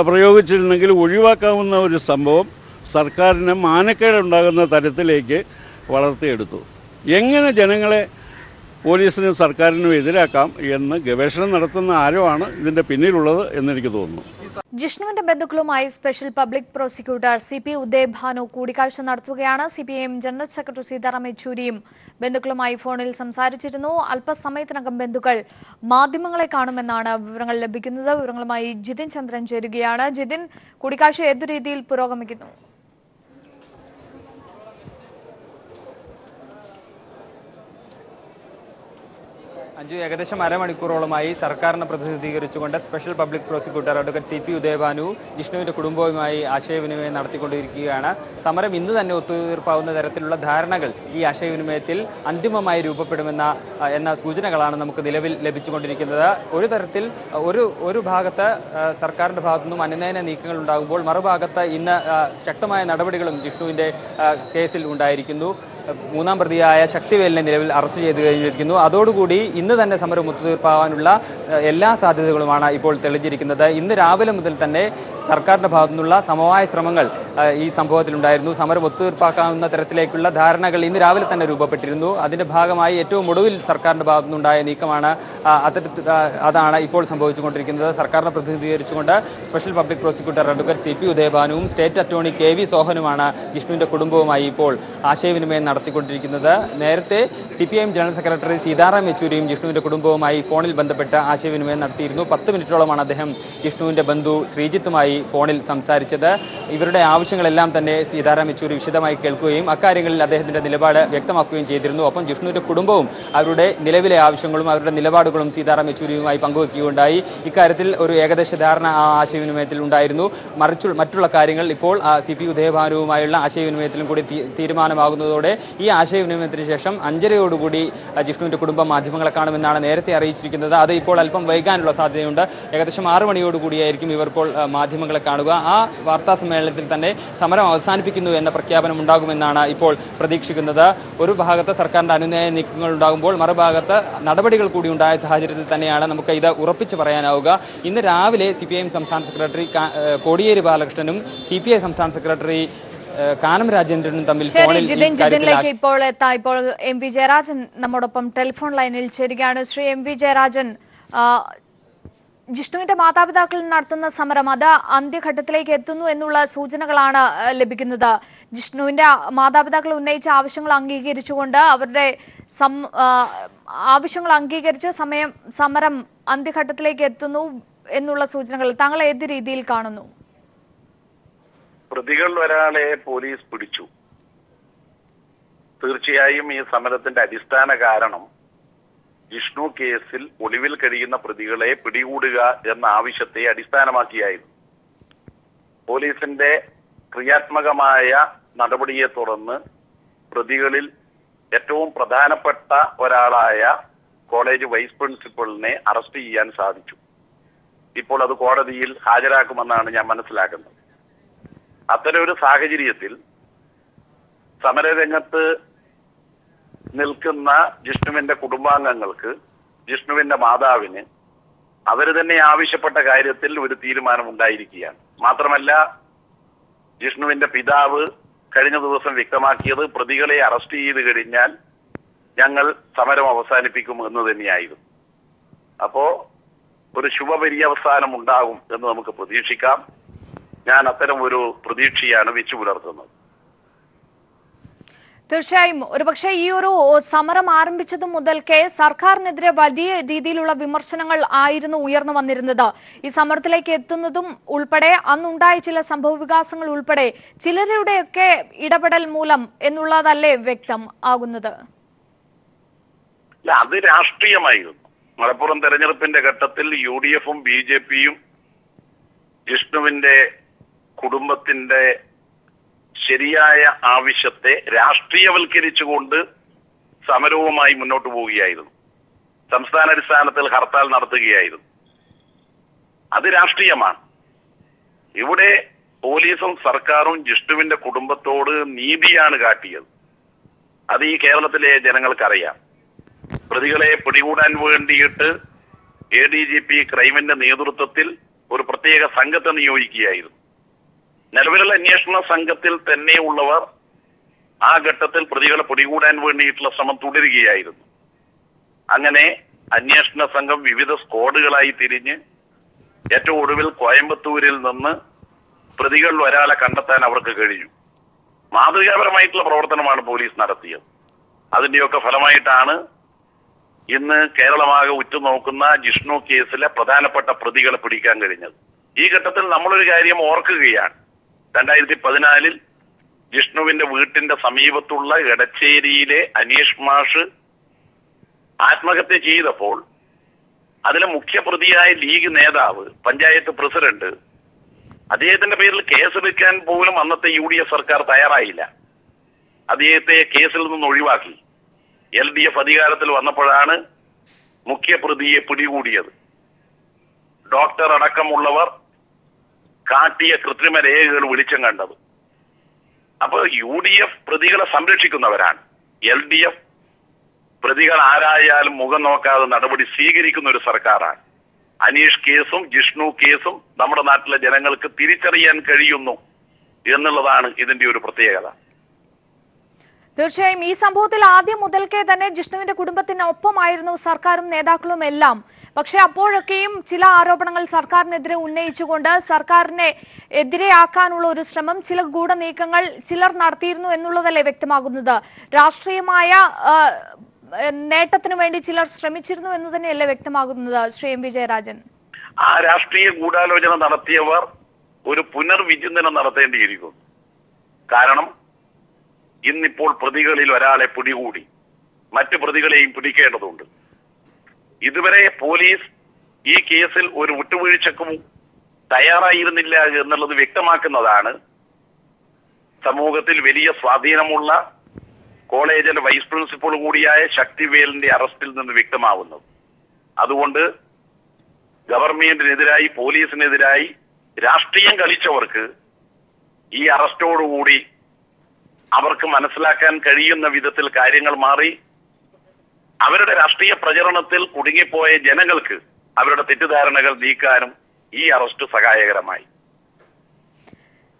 പ്രയോഗിച്ചിരുന്നെങ്കിൽ ഒഴിവാക്കാവുന്ന ഒരു സംഭവം സർക്കാരിന് മാനക്കേടുണ്ടാകുന്ന തരത്തിലേക്ക് വളർത്തിയെടുത്തു. എങ്ങനെ ജനങ്ങളെ പോലീസിനും സർക്കാരിനും എതിരാക്കാം എന്ന് ഗവേഷണം നടത്തുന്ന ആരോ ആണ് ഇതിൻ്റെ പിന്നിലുള്ളത് എന്നെനിക്ക് തോന്നുന്നു. ജിഷ്ണുവിന്റെ ബന്ധുക്കളുമായി special public prosecutor CP Udayabhanu കൂടിക്കാഴ്ച നടത്തുകയാണ്. CPIM ജനറൽ സെക്രട്ടറി സീതാറാം യെച്ചൂരിയും ബന്ധുക്കളുമായി ഫോണിൽ സംസാരിച്ചിരുന്നു. അല്പസമയത്തിനകം ബന്ധുക്കൾ മാധ്യമങ്ങളെ കാണുമെന്നാണ് വിവരങ്ങൾ ലഭിക്കുന്നത്. വിവരങ്ങളുമായി ജിതിൻ ചന്ദ്രൻ ചേരുകയാണ്. ജിതിൻ, കൂടിക്കാഴ്ച ഏതു രീതിയിൽ പുരോഗമിക്കുന്നു? അഞ്ജു, ഏകദേശം അരമണിക്കൂറോളമായി സർക്കാരിനെ പ്രതിനിധീകരിച്ചുകൊണ്ട് special public prosecutor advocate CP Udayabhanu ജിഷ്ണുവിന്റെ കുടുംബവുമായി ആശയവിനിമയം നടത്തിക്കൊണ്ടിരിക്കുകയാണ്. സമരം ഇന്ന് തന്നെ ഒത്തുതീർപ്പാവുന്ന തരത്തിലുള്ള ധാരണകൾ ഈ ആശയവിനിമയത്തിൽ അന്തിമമായി രൂപപ്പെടുമെന്ന സൂചനകളാണ് നമുക്ക് നിലവിൽ ലഭിച്ചുകൊണ്ടിരിക്കുന്നത്. ഒരു തരത്തിൽ ഒരു ഭാഗത്ത് സർക്കാരിന്റെ ഭാഗത്തുനിന്നും അനുനയന നീക്കങ്ങൾ ഉണ്ടാകുമ്പോൾ മറുഭാഗത്ത് ഇന്ന് ശക്തമായ നടപടികളും ജിഷ്ണുവിന്റെ കേസിൽ ഉണ്ടായിരിക്കുന്നു. മൂന്നാം പ്രതിയായ ശക്തിവേലിനെ നിലവിൽ അറസ്റ്റ് ചെയ്ത് കഴിഞ്ഞിരിക്കുന്നു. അതോടുകൂടി ഇന്ന് തന്നെ സമരം ഒത്തുതീർപ്പാവാനുള്ള എല്ലാ സാധ്യതകളുമാണ് ഇപ്പോൾ തെളിഞ്ഞിരിക്കുന്നത്. ഇന്ന് രാവിലെ മുതൽ തന്നെ സർക്കാരിൻ്റെ ഭാഗത്തു നിന്നുള്ള സമവായ ശ്രമങ്ങൾ ഈ സംഭവത്തിലുണ്ടായിരുന്നു. സമരം ഒത്തുതീർപ്പാക്കാവുന്ന തരത്തിലേക്കുള്ള ധാരണകൾ ഇന്ന് രാവിലെ തന്നെ രൂപപ്പെട്ടിരുന്നു. അതിൻ്റെ ഭാഗമായി ഏറ്റവും ഒടുവിൽ സർക്കാരിൻ്റെ ഭാഗത്തു നിന്നുണ്ടായ നീക്കമാണ് അതാണ് ഇപ്പോൾ സംഭവിച്ചുകൊണ്ടിരിക്കുന്നത്. സർക്കാരിനെ പ്രതിനിധീകരിച്ചുകൊണ്ട് special public prosecutor advocate CP ഉദയഭാനുവും സ്റ്റേറ്റ് അറ്റോർണി KV സോഹനുമാണ് ജിഷ്ണുവിൻ്റെ കുടുംബവുമായി ഇപ്പോൾ ആശയവിനിമയം നടത്തിക്കൊണ്ടിരിക്കുന്നത്. നേരത്തെ CPIM ജനറൽ സെക്രട്ടറി സീതാറാം യെച്ചൂരിയും ജിഷ്ണുവിൻ്റെ കുടുംബവുമായി ഫോണിൽ ബന്ധപ്പെട്ട് ആശയവിനിമയം നടത്തിയിരുന്നു. 10 മിനിറ്റോളമാണ് അദ്ദേഹം ജിഷ്ണുവിൻ്റെ ബന്ധു ശ്രീജിത്തുമായി ഫോണിൽ സംസാരിച്ചത്. ഇവരുടെ ആവശ്യങ്ങളെല്ലാം തന്നെ സീതാറാം യെച്ചൂരി വിശദമായി കേൾക്കുകയും അക്കാര്യങ്ങളിൽ അദ്ദേഹത്തിൻ്റെ നിലപാട് വ്യക്തമാക്കുകയും ചെയ്തിരുന്നു. ഒപ്പം ജിഷ്ണുവിൻ്റെ കുടുംബവും അവരുടെ നിലവിലെ ആവശ്യങ്ങളും അവരുടെ നിലപാടുകളും സീതാറാം യെച്ചൂരിയുമായി പങ്കുവയ്ക്കുകയുണ്ടായി. ഇക്കാര്യത്തിൽ ഒരു ഏകദേശ ധാരണ ആ ആശയവിനിമയത്തിൽ ഉണ്ടായിരുന്നു. മറ്റുള്ള കാര്യങ്ങൾ ഇപ്പോൾ CP ഉദയഭാനുവുമായുള്ള ആശയവിനിമയത്തിലും കൂടി തീരുമാനമാകുന്നതോടെ ഈ ആശയവിനിമയത്തിന് ശേഷം 5:30 ജിഷ്ണുവിൻ്റെ കുടുംബം മാധ്യമങ്ങളെ കാണുമെന്നാണ് നേരത്തെ അറിയിച്ചിരിക്കുന്നത്. അത് ഇപ്പോൾ അല്പം വൈകാനുള്ള സാധ്യതയുണ്ട്. ഏകദേശം 6 ഇവർ ഇപ്പോൾ മാധ്യമങ്ങളെ കാണുക. ആ വാർത്താ സമ്മേളനത്തിൽ തന്നെ സമരം അവസാനിപ്പിക്കുന്നു എന്ന പ്രഖ്യാപനം ഉണ്ടാകുമെന്നാണ് ഇപ്പോൾ പ്രതീക്ഷിക്കുന്നത്. ഒരു ഭാഗത്ത് സർക്കാരിൻ്റെ അനുനയ നീക്കങ്ങൾ ഉണ്ടാകുമ്പോൾ മറുഭാഗത്ത് നടപടികൾ കൂടി ഉണ്ടായ സാഹചര്യത്തിൽ തന്നെയാണ് നമുക്ക് ഇത് ഉറപ്പിച്ച് പറയാനാവുക. ഇന്ന് രാവിലെ CPIM സംസ്ഥാന സെക്രട്ടറി കോടിയേരി ബാലകൃഷ്ണനും CPI സംസ്ഥാന സെക്രട്ടറി കാനം രാജേന്ദ്രനും തമ്മിൽ ജിതിനിലേക്ക് ഇപ്പോൾ എത്താം. ഇപ്പോൾ MV ജയരാജൻ നമ്മോടൊപ്പം ടെലിഫോൺ ലൈനിൽ ചേരുകയാണ്. ശ്രീ MV ജയരാജൻ, ജിഷ്ണുവിന്റെ മാതാപിതാക്കൾ നടത്തുന്ന സമരം അത് അന്ത്യഘട്ടത്തിലേക്ക് എത്തുന്നു എന്നുള്ള സൂചനകളാണ് ലഭിക്കുന്നത്. ജിഷ്ണുവിന്റെ മാതാപിതാക്കൾ ഉന്നയിച്ച ആവശ്യങ്ങൾ അംഗീകരിച്ചുകൊണ്ട് അവരുടെ ആവശ്യങ്ങൾ അംഗീകരിച്ച് സമരം അന്ത്യഘട്ടത്തിലേക്ക് എത്തുന്നു എന്നുള്ള സൂചനകൾ താങ്കൾ ഏത് രീതിയിൽ കാണുന്നു? പ്രതികളിൽ ഒരാളെ പോലീസ് പിടിച്ചു. തീർച്ചയായും ഈ സമരത്തിന്റെ അടിസ്ഥാന കാരണം ജിഷ്ണു കേസിൽ ഒളിവിൽ കഴിയുന്ന പ്രതികളെ പിടികൂടുക എന്ന ആവശ്യത്തെ അടിസ്ഥാനമാക്കിയായിരുന്നു. പോലീസിന്റെ ക്രിയാത്മകമായ നടപടിയെ തുടർന്ന് പ്രതികളിൽ ഏറ്റവും പ്രധാനപ്പെട്ട ഒരാളായ കോളേജ് വൈസ് പ്രിൻസിപ്പളിനെ അറസ്റ്റ് ചെയ്യാൻ സാധിച്ചു. ഇപ്പോൾ അത് കോടതിയിൽ ഹാജരാക്കുമെന്നാണ് ഞാൻ മനസ്സിലാക്കുന്നത്. അത്തരം ഒരു സാഹചര്യത്തിൽ സമരരംഗത്ത് നിൽക്കുന്ന ജിഷ്ണുവിന്റെ കുടുംബാംഗങ്ങൾക്ക്, ജിഷ്ണുവിന്റെ മാതാവിന് അവർ തന്നെ ആവശ്യപ്പെട്ട കാര്യത്തിൽ ഒരു തീരുമാനം ഉണ്ടായിരിക്കുകയാണ്. മാത്രമല്ല, ജിഷ്ണുവിന്റെ പിതാവ് കഴിഞ്ഞ ദിവസം വ്യക്തമാക്കിയത് പ്രതികളെ അറസ്റ്റ് ചെയ്ത് കഴിഞ്ഞാൽ ഞങ്ങൾ സമരം അവസാനിപ്പിക്കും എന്ന് തന്നെയായിരുന്നു. അപ്പോ ഒരു ശുഭപര്യവസാനം ഉണ്ടാകും എന്ന് നമുക്ക് പ്രതീക്ഷിക്കാം. ഞാൻ അത്തരം ഒരു പ്രതീക്ഷയാണ് വെച്ചു പുലർത്തുന്നത്. തീർച്ചയായും ഒരുപക്ഷെ ഈ ഒരു സമരം ആരംഭിച്ചത് മുതൽക്കേ സർക്കാരിനെതിരെ വലിയ രീതിയിലുള്ള വിമർശനങ്ങൾ ആയിരുന്നു ഉയർന്നു വന്നിരുന്നത്. ഈ സമരത്തിലേക്ക് എത്തുന്നതും ഉൾപ്പെടെ അന്നുണ്ടായ ചില സംഭവ വികാസങ്ങൾ ഉൾപ്പെടെ ചിലരുടെയൊക്കെ ഇടപെടൽ മൂലം എന്നുള്ളതല്ലേ വ്യക്തം ആകുന്നത്? അത് രാഷ്ട്രീയമായിരുന്നു. മലപ്പുറം തെരഞ്ഞെടുപ്പിന്റെ ഘട്ടത്തിൽ UDFും BJPയും ജിഷ്ണുവിന്റെ കുടുംബത്തിന്റെ ശരിയായ ആവശ്യത്തെ രാഷ്ട്രീയവൽക്കരിച്ചുകൊണ്ട് സമരവുമായി മുന്നോട്ട് പോവുകയായിരുന്നു. സംസ്ഥാനാടിസ്ഥാനത്തിൽ ഹർത്താൽ നടത്തുകയായിരുന്നു. അത് രാഷ്ട്രീയമാണ്. ഇവിടെ പോലീസും സർക്കാരും ജിഷ്ണുവിന്റെ കുടുംബത്തോട് നീതിയാണ് കാട്ടിയത്. അത് ഈ കേരളത്തിലെ ജനങ്ങൾക്കറിയാം. പ്രതികളെ പിടികൂടാൻ വേണ്ടിയിട്ട് ADGP ക്രൈമിന്റെ നേതൃത്വത്തിൽ ഒരു പ്രത്യേക സംഘത്തെ നിയോഗിക്കുകയായിരുന്നു. നിലവിലുള്ള അന്വേഷണ സംഘത്തിൽ തന്നെ ഉള്ളവർ ആ ഘട്ടത്തിൽ പ്രതികളെ പിടികൂടാൻ വേണ്ടിയിട്ടുള്ള ശ്രമം തുടരുകയായിരുന്നു. അങ്ങനെ അന്വേഷണ സംഘം വിവിധ സ്ക്വാഡുകളായി തിരിഞ്ഞ് ഏറ്റവും ഒടുവിൽ കോയമ്പത്തൂരിൽ നിന്ന് പ്രതികളിൽ ഒരാളെ കണ്ടെത്താൻ അവർക്ക് കഴിഞ്ഞു. മാതൃകാപരമായിട്ടുള്ള പ്രവർത്തനമാണ് പോലീസ് നടത്തിയത്. അതിന്റെയൊക്കെ ഫലമായിട്ടാണ് ഇന്ന് കേരളമാകെ ഉറ്റുനോക്കുന്ന ജിഷ്ണു കേസിലെ പ്രധാനപ്പെട്ട പ്രതികളെ പിടിക്കാൻ കഴിഞ്ഞത്. ഈ ഘട്ടത്തിൽ നമ്മളൊരു കാര്യം ഓർക്കുകയാണ്. 2014 ജിഷ്ണുവിന്റെ വീട്ടിന്റെ സമീപത്തുള്ള എടച്ചേരിയിലെ അനീഷ് മാഷ് ആത്മഹത്യ ചെയ്തപ്പോൾ അതിലെ മുഖ്യപ്രതിയായ ലീഗ് നേതാവ്, പഞ്ചായത്ത് പ്രസിഡന്റ്, അദ്ദേഹത്തിന്റെ പേരിൽ കേസെടുക്കാൻ പോലും അന്നത്തെ UDF സർക്കാർ തയ്യാറായില്ല. അദ്ദേഹത്തെ കേസിൽ നിന്ന് ഒഴിവാക്കി. LDF അധികാരത്തിൽ വന്നപ്പോഴാണ് മുഖ്യപ്രതിയെ പിടികൂടിയത്. ഡോക്ടർ അടക്കമുള്ളവർ കാട്ടിയ കൃത്രിമ രേഖകൾ വെളിച്ചം കണ്ടത്. അപ്പോൾ UDF പ്രതികളെ സംരക്ഷിക്കുന്നവരാണ്. LDF പ്രതികൾ ആരായാലും മുഖം നോക്കാതെ നടപടി സ്വീകരിക്കുന്ന ഒരു സർക്കാരാണ്. അനീഷ് കേസും ജിഷ്ണു കേസും നമ്മുടെ നാട്ടിലെ ജനങ്ങൾക്ക് തിരിച്ചറിയാൻ കഴിയുന്നു എന്നുള്ളതാണ് ഇതിന്റെ ഒരു പ്രത്യേകത. തീർച്ചയായും ഈ സംഭവത്തിൽ ആദ്യം മുതൽക്കേ തന്നെ ജിഷ്ണുവിന്റെ കുടുംബത്തിനൊപ്പമായിരുന്നു സർക്കാരും നേതാക്കളും എല്ലാം. പക്ഷെ അപ്പോഴൊക്കെയും ചില ആരോപണങ്ങൾ സർക്കാരിനെതിരെ ഉന്നയിച്ചുകൊണ്ട് സർക്കാരിനെ എതിരെയാക്കാനുള്ള ഒരു ശ്രമം, ചില ഗൂഢനീക്കങ്ങൾ ചിലർ നടത്തിയിരുന്നു എന്നുള്ളതല്ലേ വ്യക്തമാകുന്നത്. രാഷ്ട്രീയമായ നേട്ടത്തിനു വേണ്ടി ചിലർ ശ്രമിച്ചിരുന്നു എന്ന് തന്നെയല്ലേ വ്യക്തമാകുന്നത് ശ്രീ MV ജയരാജൻ? ആ രാഷ്ട്രീയ ഗൂഢാലോചന നടത്തിയവർ ഒരു പുനർവിചിന്തനം നടത്തേണ്ടിയിരിക്കുന്നു. കാരണം ഇന്നിപ്പോൾ പ്രതികളിൽ ഒരാളെ പിടികൂടി, മറ്റു പ്രതികളെയും പിടിക്കേണ്ടതുണ്ട്. ഇതുവരെ പോലീസ് ഈ കേസിൽ ഒരു വിട്ടുവീഴ്ചക്കും തയ്യാറായിരുന്നില്ല എന്നുള്ളത് വ്യക്തമാക്കുന്നതാണ് സമൂഹത്തിൽ വലിയ സ്വാധീനമുള്ള കോളേജിലെ വൈസ് പ്രിൻസിപ്പൽ കൂടിയായ ശക്തിവേലിന്റെ അറസ്റ്റിൽ നിന്ന് വ്യക്തമാവുന്നത്. അതുകൊണ്ട് ഗവൺമെന്റിനെതിരായി, പോലീസിനെതിരായി രാഷ്ട്രീയം കളിച്ചവർക്ക് ഈ അറസ്റ്റോടുകൂടി അവർക്ക് മനസ്സിലാക്കാൻ കഴിയുന്ന വിധത്തിൽ കാര്യങ്ങൾ മാറി. അവരുടെ രാഷ്ട്രീയ പ്രചരണത്തിൽ കുടുങ്ങിപ്പോയ ജനങ്ങൾക്ക് അവരുടെ തെറ്റിദ്ധാരണകൾ നീക്കാനും ഈ അറസ്റ്റ് സഹായകരമായി.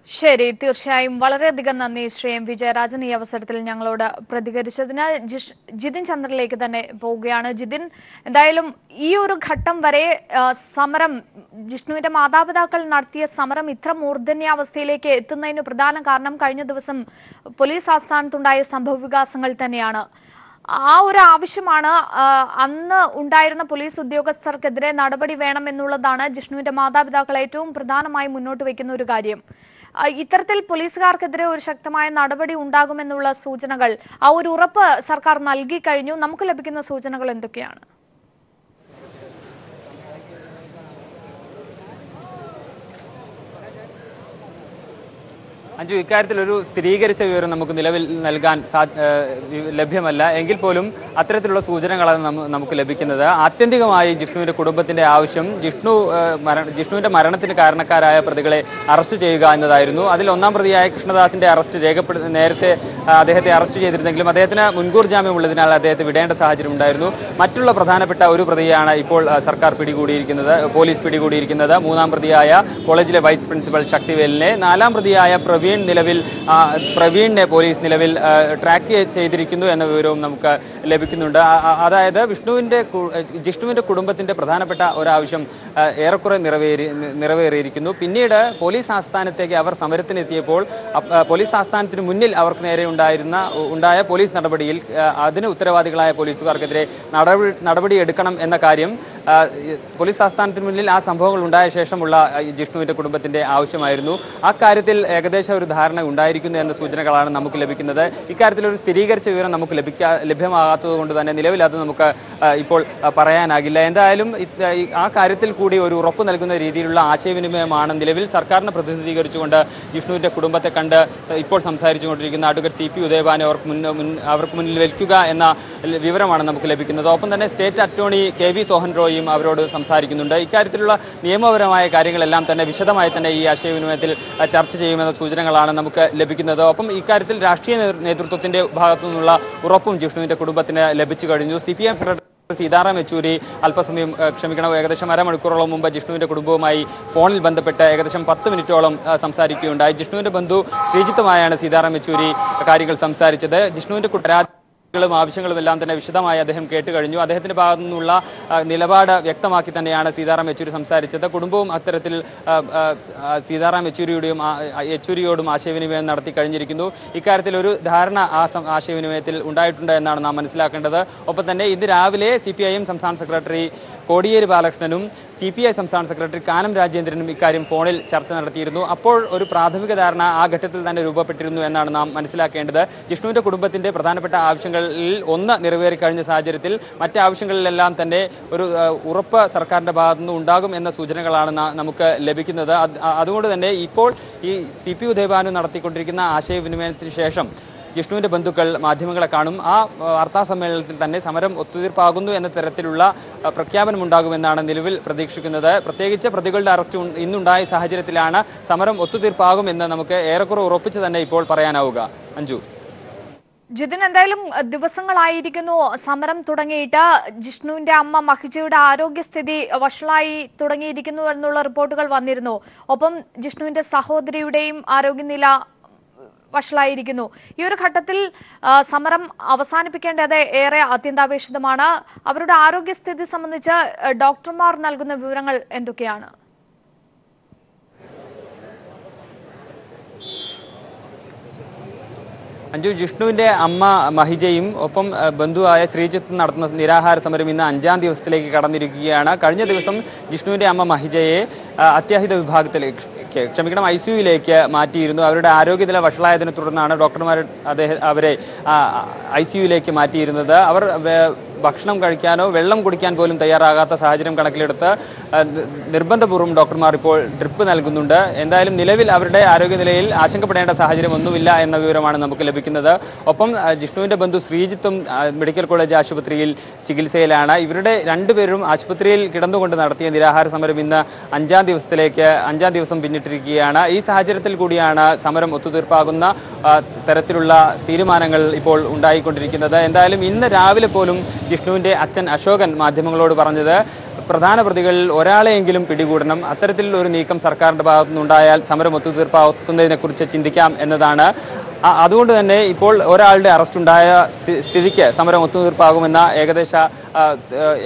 ശരി, തീർച്ചയായും വളരെയധികം നന്ദി ശ്രീ MV ജയരാജൻ ഈ അവസരത്തിൽ ഞങ്ങളോട് പ്രതികരിച്ചതിന്. ജിതിൻ ചന്ദ്രനിലേക്ക് തന്നെ പോവുകയാണ്. ജിതിൻ, എന്തായാലും ഈ ഒരു ഘട്ടം വരെ സമരം, ജിഷ്ണുവിന്റെ മാതാപിതാക്കൾ നടത്തിയ സമരം ഇത്ര മൂർധന്യാവസ്ഥയിലേക്ക് എത്തുന്നതിന് പ്രധാന കാരണം കഴിഞ്ഞ ദിവസം പോലീസ് ആസ്ഥാനത്തുണ്ടായ സംഭവവികാസങ്ങൾ തന്നെയാണ്. ആ ഒരു ആവശ്യമാണ് അന്ന് ഉണ്ടായിരുന്ന പോലീസ് ഉദ്യോഗസ്ഥർക്കെതിരെ നടപടി വേണം എന്നുള്ളതാണ് ജിഷ്ണുവിന്റെ മാതാപിതാക്കൾ ഏറ്റവും പ്രധാനമായി മുന്നോട്ട് വയ്ക്കുന്ന ഒരു കാര്യം. ഇത്തരത്തിൽ പോലീസുകാർക്കെതിരെ ഒരു ശക്തമായ നടപടി ഉണ്ടാകുമെന്നുള്ള സൂചനകൾ, ആ ഒരു ഉറപ്പ് സർക്കാർ നൽകി കഴിഞ്ഞു. നമുക്ക് ലഭിക്കുന്ന സൂചനകൾ എന്തൊക്കെയാണ്? അഞ്ജു, ഇക്കാര്യത്തിൽ ഒരു സ്ഥിരീകരിച്ച വിവരം നമുക്ക് നിലവിൽ നൽകാൻ ലഭ്യമല്ല. എങ്കിൽ പോലും അത്തരത്തിലുള്ള സൂചനകളാണ് നമുക്ക് ലഭിക്കുന്നത്. ആത്യന്തികമായി ജിഷ്ണുവിന്റെ കുടുംബത്തിന്റെ ആവശ്യം ജിഷ്ണുവിന്റെ മരണത്തിന് കാരണക്കാരായ പ്രതികളെ അറസ്റ്റ് ചെയ്യുക എന്നതായിരുന്നു. അതിൽ ഒന്നാം പ്രതിയായ കൃഷ്ണദാസിന്റെ അറസ്റ്റ് നേരത്തെ അദ്ദേഹത്തെ അറസ്റ്റ് ചെയ്തിരുന്നെങ്കിലും അദ്ദേഹത്തിന് മുൻകൂർ ജാമ്യം ഉള്ളതിനാൽ അദ്ദേഹത്തെ വിടേണ്ട സാഹചര്യം ഉണ്ടായിരുന്നു. മറ്റുള്ള പ്രധാനപ്പെട്ട ഒരു പ്രതിയാണ് ഇപ്പോൾ സർക്കാർ പോലീസ് പിടികൂടിയിരിക്കുന്നത്. മൂന്നാം പ്രതിയായ കോളേജിലെ വൈസ് പ്രിൻസിപ്പൽ ശക്തിവേലിനെ, നാലാം പ്രതിയായ പ്രവീണിനെ പോലീസ് നിലവിൽ ട്രാക്ക് ചെയ്തിരിക്കുന്നു എന്ന വിവരവും നമുക്ക് ലഭിക്കുന്നുണ്ട്. അതായത് ജിഷ്ണുവിന്റെ കുടുംബത്തിന്റെ പ്രധാനപ്പെട്ട ഒരാവശ്യം ഏറെക്കുറെ നിറവേറിയിരിക്കുന്നു. പിന്നീട് പോലീസ് ആസ്ഥാനത്തേക്ക് അവർ സമരത്തിനെത്തിയപ്പോൾ പോലീസ് ആസ്ഥാനത്തിന് മുന്നിൽ അവർക്ക് നേരെ ഉണ്ടായ പോലീസ് നടപടിയിൽ അതിന് ഉത്തരവാദികളായ പോലീസുകാർക്കെതിരെ നടപടി എടുക്കണം എന്ന കാര്യം പോലീസ് ആസ്ഥാനത്തിന് മുന്നിൽ ആ സംഭവങ്ങൾ ഉണ്ടായ ശേഷമുള്ള ജിഷ്ണുവിന്റെ കുടുംബത്തിന്റെ ആവശ്യമായിരുന്നു. ആ കാര്യത്തിൽ ഏകദേശം ഒരു ധാരണ ഉണ്ടായിരിക്കുന്നു എന്ന സൂചനകളാണ് നമുക്ക് ലഭിക്കുന്നത്. ഇക്കാര്യത്തിൽ ഒരു സ്ഥിരീകരിച്ച വിവരം നമുക്ക് ലഭ്യമാകാത്തത് കൊണ്ട് തന്നെ നിലവിൽ അത് നമുക്ക് ഇപ്പോൾ പറയാനാകില്ല. എന്തായാലും ആ കാര്യത്തിൽ കൂടി ഒരു ഉറപ്പ് നൽകുന്ന രീതിയിലുള്ള ആശയവിനിമയമാണ് നിലവിൽ സർക്കാരിനെ പ്രതിനിധീകരിച്ചുകൊണ്ട് ജിഷ്ണുവിന്റെ കുടുംബത്തെ കണ്ട് ഇപ്പോൾ സംസാരിച്ചുകൊണ്ടിരിക്കുന്ന അഡ്വക്കേറ്റ് CP ഉദയഭാനു അവർക്ക് മുന്നിൽ വയ്ക്കുക എന്ന വിവരമാണ് നമുക്ക് ലഭിക്കുന്നത്. ഒപ്പം തന്നെ സ്റ്റേറ്റ് അറ്റോർണി KV സോഹൻ റോയും അവരോട് സംസാരിക്കുന്നുണ്ട്. ഇക്കാര്യത്തിലുള്ള നിയമപരമായ കാര്യങ്ങളെല്ലാം തന്നെ വിശദമായി തന്നെ ഈ ആശയവിനിമയത്തിൽ ചർച്ച ചെയ്യുമെന്ന സൂചനകളാണ് നമുക്ക് ലഭിക്കുന്നത്. ഒപ്പം ഇക്കാര്യത്തിൽ രാഷ്ട്രീയ നേതൃത്വത്തിന്റെ ഭാഗത്തു നിന്നുള്ള ഉറപ്പും ജിഷ്ണുവിന്റെ കുടുംബത്തിന് ലഭിച്ചു കഴിഞ്ഞു. CPM സെക്രട്ടറി സീതാറാം യെച്ചൂരി അല്പസമയം ഏകദേശം അരമണിക്കൂറോളം മുമ്പ് ജിഷ്ണുവിന്റെ കുടുംബവുമായി ഫോണിൽ ബന്ധപ്പെട്ട് ഏകദേശം 10 മിനിറ്റോളം സംസാരിക്കുകയുണ്ടായി. ജിഷ്ണുവിന്റെ ബന്ധു ശ്രീജിത്തുമായാണ് സീതാറാം യെച്ചൂരി കാര്യങ്ങൾ സംസാരിച്ചത്. ജിഷ്ണുവിന്റെ ആവശ്യങ്ങളും എല്ലാം തന്നെ വിശദമായി അദ്ദേഹം കേട്ടുകഴിഞ്ഞു. അദ്ദേഹത്തിന്റെ ഭാഗത്തു നിന്നുള്ള നിലപാട് വ്യക്തമാക്കി തന്നെയാണ് സീതാറാം യെച്ചൂരി സംസാരിച്ചത്. കുടുംബവും അത്തരത്തിൽ സീതാറാം യെച്ചൂരിയോടും ആശയവിനിമയം നടത്തി കഴിഞ്ഞിരിക്കുന്നു. ഇക്കാര്യത്തിൽ ഒരു ധാരണ ആശയവിനിമയത്തിൽ ഉണ്ടായിട്ടുണ്ട് എന്നാണ് നാം മനസ്സിലാക്കേണ്ടത്. ഒപ്പം തന്നെ ഇന്ന് രാവിലെ CPIM സംസ്ഥാന സെക്രട്ടറി കോടിയേരി ബാലകൃഷ്ണനും CPI സംസ്ഥാന സെക്രട്ടറി കാനം രാജേന്ദ്രനും ഇക്കാര്യം ഫോണിൽ ചർച്ച നടത്തിയിരുന്നു. അപ്പോൾ ഒരു പ്രാഥമിക ധാരണ ആ ഘട്ടത്തിൽ തന്നെ രൂപപ്പെട്ടിരുന്നു എന്നാണ് നാം മനസ്സിലാക്കേണ്ടത്. ജിഷ്ണുവിന്റെ കുടുംബത്തിന്റെ പ്രധാനപ്പെട്ട ആവശ്യങ്ങളിൽ ഒന്ന് നിറവേറി കഴിഞ്ഞ സാഹചര്യത്തിൽ മറ്റാവശ്യങ്ങളിലെല്ലാം തന്നെ ഒരു ഉറപ്പ് സർക്കാരിന്റെ ഭാഗത്തുനിന്ന് ഉണ്ടാകും എന്ന സൂചനകളാണ് നമുക്ക് ലഭിക്കുന്നത്. അതുകൊണ്ട് തന്നെ ഇപ്പോൾ ഈ CP ഉദയഭാനു നടത്തിക്കൊണ്ടിരിക്കുന്ന ആശയവിനിമയത്തിന് ശേഷം ജിഷ്ണുവിന്റെ ബന്ധുക്കൾ മാധ്യമങ്ങളെ കാണും. ആ വാർത്താസമ്മേളനത്തിൽ തന്നെ സമരം ഒത്തുതീർപ്പാകുന്നു എന്ന തരത്തിലുള്ള പ്രഖ്യാപനമുണ്ടാകുമെന്നാണ് നിലവിൽ പ്രതീക്ഷിക്കുന്നത്. പ്രത്യേകിച്ച് പ്രതികളുടെ അറസ്റ്റ് ഇന്നുണ്ടായ സാഹചര്യത്തിലാണ് സമരം ഒത്തുതീർപ്പാകുമെന്ന് നമുക്ക് ഏറെക്കുറെ ഉറപ്പിച്ച് തന്നെ ഇപ്പോൾ പറയാനാവുക. അഞ്ജു. ജിതിൻ, എന്തായാലും ദിവസങ്ങളായിരിക്കുന്നു സമരം തുടങ്ങിയിട്ട്. ജിഷ്ണുവിന്റെ അമ്മ മഹിജയുടെ ആരോഗ്യസ്ഥിതി വഷളായി തുടങ്ങിയിരിക്കുന്നു എന്നുള്ള റിപ്പോർട്ടുകൾ വന്നിരുന്നു. ഒപ്പം ജിഷ്ണുവിന്റെ സഹോദരിയുടെയും ആരോഗ്യനില വഷളായിരിക്കുന്നു. ഈ ഒരു ഘട്ടത്തിൽ സമരം അവസാനിപ്പിക്കേണ്ടത് ഏറെ അത്യന്താപേക്ഷിതമാണ്. അവരുടെ ആരോഗ്യസ്ഥിതി സംബന്ധിച്ച് ഡോക്ടർമാർ നൽകുന്ന വിവരങ്ങൾ എന്തൊക്കെയാണ്? അഞ്ജു, ജിഷ്ണുവിന്റെ അമ്മ മഹിജയും ഒപ്പം ബന്ധുവായ ശ്രീജിത്ത് നടത്തുന്ന നിരാഹാര സമരം ഇന്ന് 5ാം ദിവസത്തിലേക്ക് കടന്നിരിക്കുകയാണ്. കഴിഞ്ഞ ദിവസം ജിഷ്ണുവിന്റെ അമ്മ മഹിജയെ അത്യാഹിത വിഭാഗത്തിലേക്ക് ICUയിലേക്ക് മാറ്റിയിരുന്നു. അവരുടെ ആരോഗ്യനില വഷളായതിനെ തുടർന്നാണ് ഡോക്ടർമാർ അവരെ ICUയിലേക്ക് മാറ്റിയിരുന്നത്. അവർ ഭക്ഷണം കഴിക്കാനോ വെള്ളം കുടിക്കാൻ പോലും തയ്യാറാകാത്ത സാഹചര്യം കണക്കിലെടുത്ത് നിർബന്ധപൂർവ്വം ഡോക്ടർമാർ ഇപ്പോൾ ഡ്രിപ്പ് നൽകുന്നുണ്ട്. എന്തായാലും നിലവിൽ അവരുടെ ആരോഗ്യനിലയിൽ ആശങ്കപ്പെടേണ്ട സാഹചര്യമൊന്നുമില്ല എന്ന വിവരമാണ് നമുക്ക് ലഭിക്കുന്നത്. ഒപ്പം ജിഷ്ണുവിന്റെ ബന്ധു ശ്രീജിത്തും മെഡിക്കൽ കോളേജ് ആശുപത്രിയിൽ ചികിത്സയിലാണ്. ഇവരുടെ രണ്ടുപേരും ആശുപത്രിയിൽ കിടന്നുകൊണ്ട് നടത്തിയ നിരാഹാര സമരം ഇന്ന് 5ാം ദിവസം പിന്നിട്ടിരിക്കുകയാണ്. ഈ സാഹചര്യത്തിൽ കൂടിയാണ് സമരം ഒത്തുതീർപ്പാകുന്ന തരത്തിലുള്ള തീരുമാനങ്ങൾ ഇപ്പോൾ ഉണ്ടായിക്കൊണ്ടിരിക്കുന്നത്. എന്തായാലും ഇന്ന് രാവിലെ പോലും ജിഷ്ണുവിന്റെ അച്ഛൻ അശോകൻ മാധ്യമങ്ങളോട് പറഞ്ഞത് പ്രധാന പ്രതികളിൽ ഒരാളെയെങ്കിലും പിടികൂടണം, അത്തരത്തിൽ ഒരു നീക്കം സർക്കാരിന്റെ ഭാഗത്തുനിന്നുണ്ടായാൽ സമരം ഒത്തുതീർപ്പാക്കുന്നതിനെക്കുറിച്ച് ചിന്തിക്കാം എന്നതാണ്. അതുകൊണ്ട് തന്നെ ഇപ്പോൾ ഒരാളുടെ അറസ്റ്റ് ഉണ്ടായ സ്ഥിതിക്ക് സമരം ഒത്തുതീർപ്പാകുമെന്ന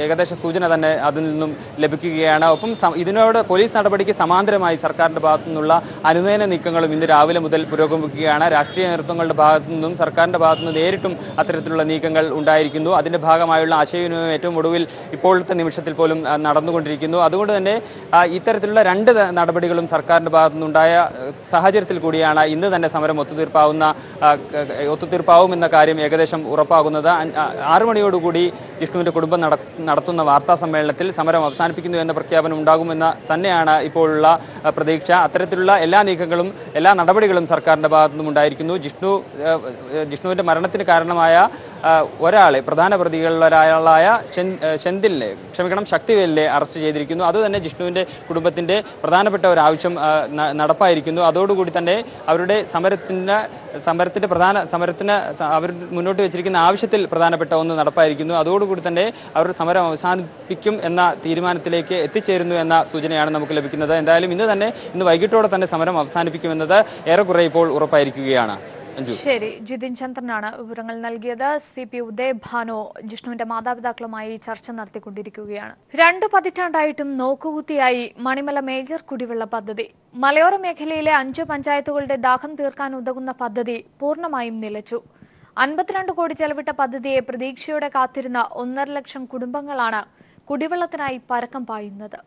ഏകദേശ സൂചന തന്നെ അതിൽ നിന്നും ലഭിക്കുകയാണ്. ഒപ്പം ഇതിനോട് പോലീസ് നടപടിക്ക് സമാന്തരമായി സർക്കാരിന്റെ ഭാഗത്തു നിന്നുള്ള അനുനയന നീക്കങ്ങളും ഇന്ന് രാവിലെ മുതൽ പുരോഗമിക്കുകയാണ്. രാഷ്ട്രീയ നേതൃത്വങ്ങളുടെ ഭാഗത്തു നിന്നും സർക്കാരിന്റെ ഭാഗത്തു നിന്ന് നേരിട്ടും അത്തരത്തിലുള്ള നീക്കങ്ങൾ ഉണ്ടായിരിക്കുന്നു. അതിന്റെ ഭാഗമായുള്ള ആശയവിനിമയം ഏറ്റവും ഒടുവിൽ ഇപ്പോഴത്തെ നിമിഷത്തിൽ പോലും നടന്നുകൊണ്ടിരിക്കുന്നു. അതുകൊണ്ട് തന്നെ ഇത്തരത്തിലുള്ള 2 നടപടികളും സർക്കാരിന്റെ ഭാഗത്തു നിന്നുണ്ടായ സാഹചര്യത്തിൽ കൂടിയാണ് ഇന്ന് തന്നെ സമരം ഒത്തുതീർപ്പാവുമെന്ന കാര്യം ഏകദേശം ഉറപ്പാകുന്നത്. 6 മണിയോടുകൂടി ജിഷ്ണുവിന്റെ കുടുംബം നടത്തുന്ന വാർത്താ സമ്മേളനത്തിൽ സമരം അവസാനിപ്പിക്കുന്നു എന്ന പ്രഖ്യാപനം ഉണ്ടാകുമെന്ന് തന്നെയാണ് ഇപ്പോഴുള്ള പ്രതീക്ഷ. അത്തരത്തിലുള്ള എല്ലാ നീക്കങ്ങളും എല്ലാ നടപടികളും സർക്കാരിന്റെ ഭാഗത്തു നിന്നും ഉണ്ടായിരിക്കുന്നു. ജിഷ്ണുവിന്റെ മരണത്തിന് കാരണമായ ഒരാളെ പ്രധാന പ്രതികളിലൊരാളായ ശക്തിവേലിനെ അറസ്റ്റ് ചെയ്തിരിക്കുന്നു. അതുതന്നെ ജിഷ്ണുവിന്റെ കുടുംബത്തിന്റെ പ്രധാനപ്പെട്ട ഒരു ആവശ്യം നടപ്പായിരിക്കുന്നു. അതോടുകൂടി തന്നെ അവരുടെ അവർ മുന്നോട്ട് വെച്ചിരിക്കുന്ന ആവശ്യത്തിൽ പ്രധാനപ്പെട്ട ഒന്ന് നടപ്പായിരിക്കുന്നു. അതോടുകൂടി തന്നെ അവർ സമരം അവസാനിപ്പിക്കും എന്ന തീരുമാനത്തിലേക്ക് എത്തിച്ചേരുന്നു എന്ന സൂചനയാണ് നമുക്ക് ലഭിക്കുന്നത്. എന്തായാലും ഇന്ന് വൈകിട്ടോടെ തന്നെ സമരം അവസാനിപ്പിക്കുമെന്നത് ഏറെക്കുറെ ഇപ്പോൾ ഉറപ്പായിരിക്കുകയാണ്. ശരി, ജിതിൻ ചന്ദ്രനാണ് വിവരങ്ങൾ നൽകിയത്. CP ഉദയഭാനു ജിഷ്ണുവിന്റെ മാതാപിതാക്കളുമായി ചർച്ച നടത്തിക്കൊണ്ടിരിക്കുകയാണ്. 2 പതിറ്റാണ്ടായിട്ടും നോക്കുകുത്തിയായി മണിമല മേജർ കുടിവെള്ള പദ്ധതി. മലയോര മേഖലയിലെ 5 പഞ്ചായത്തുകളുടെ ദാഹം തീർക്കാൻ ഉതകുന്ന പദ്ധതി പൂർണ്ണമായും നിലച്ചു. 52 കോടി ചെലവിട്ട പദ്ധതിയെ പ്രതീക്ഷയോടെ കാത്തിരുന്ന 1.5 ലക്ഷം കുടുംബങ്ങളാണ് കുടിവെള്ളത്തിനായി പരക്കം പായുന്നത്.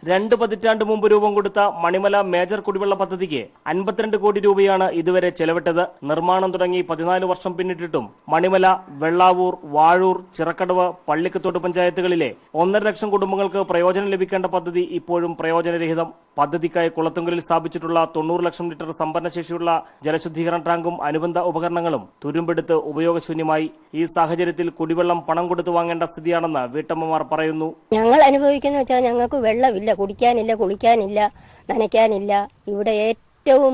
2 പതിറ്റാണ്ട് മുമ്പ് രൂപം കൊടുത്ത മണിമല മേജർ കുടിവെള്ള പദ്ധതിക്ക് 52 കോടി രൂപയാണ് ഇതുവരെ ചെലവിട്ടത്. നിർമ്മാണം തുടങ്ങി 14 വർഷം പിന്നിട്ടിട്ടും മണിമല, വെള്ളാവൂർ, വാഴൂർ, ചിറക്കടവ്, പള്ളിക്കത്തോട് പഞ്ചായത്തുകളിലെ 1.5 ലക്ഷം കുടുംബങ്ങൾക്ക് പ്രയോജനം ലഭിക്കേണ്ട പദ്ധതി ഇപ്പോഴും പ്രയോജനരഹിതം. പദ്ധതിക്കായി കുളത്തുങ്കലിൽ സ്ഥാപിച്ചിട്ടുള്ള 90 ലക്ഷം ലിറ്റർ സംഭരണശേഷിയുള്ള ജലശുദ്ധീകരണ ടാങ്കും അനുബന്ധ ഉപകരണങ്ങളും തുരുമ്പെടുത്ത് ഉപയോഗശൂന്യമായി. ഈ സാഹചര്യത്തിൽ കുടിവെള്ളം പണം കൊടുത്തു വാങ്ങേണ്ട സ്ഥിതിയാണെന്ന് വീട്ടമ്മമാർ പറയുന്നു. ഞങ്ങൾ അനുഭവിക്കുന്ന വെച്ചാൽ ഞങ്ങൾക്ക് വെള്ളമില്ല, കുടിക്കാനില്ല, കുളിക്കാനില്ല, നനയ്ക്കാനില്ല. ഇവിടെ ഏറ്റവും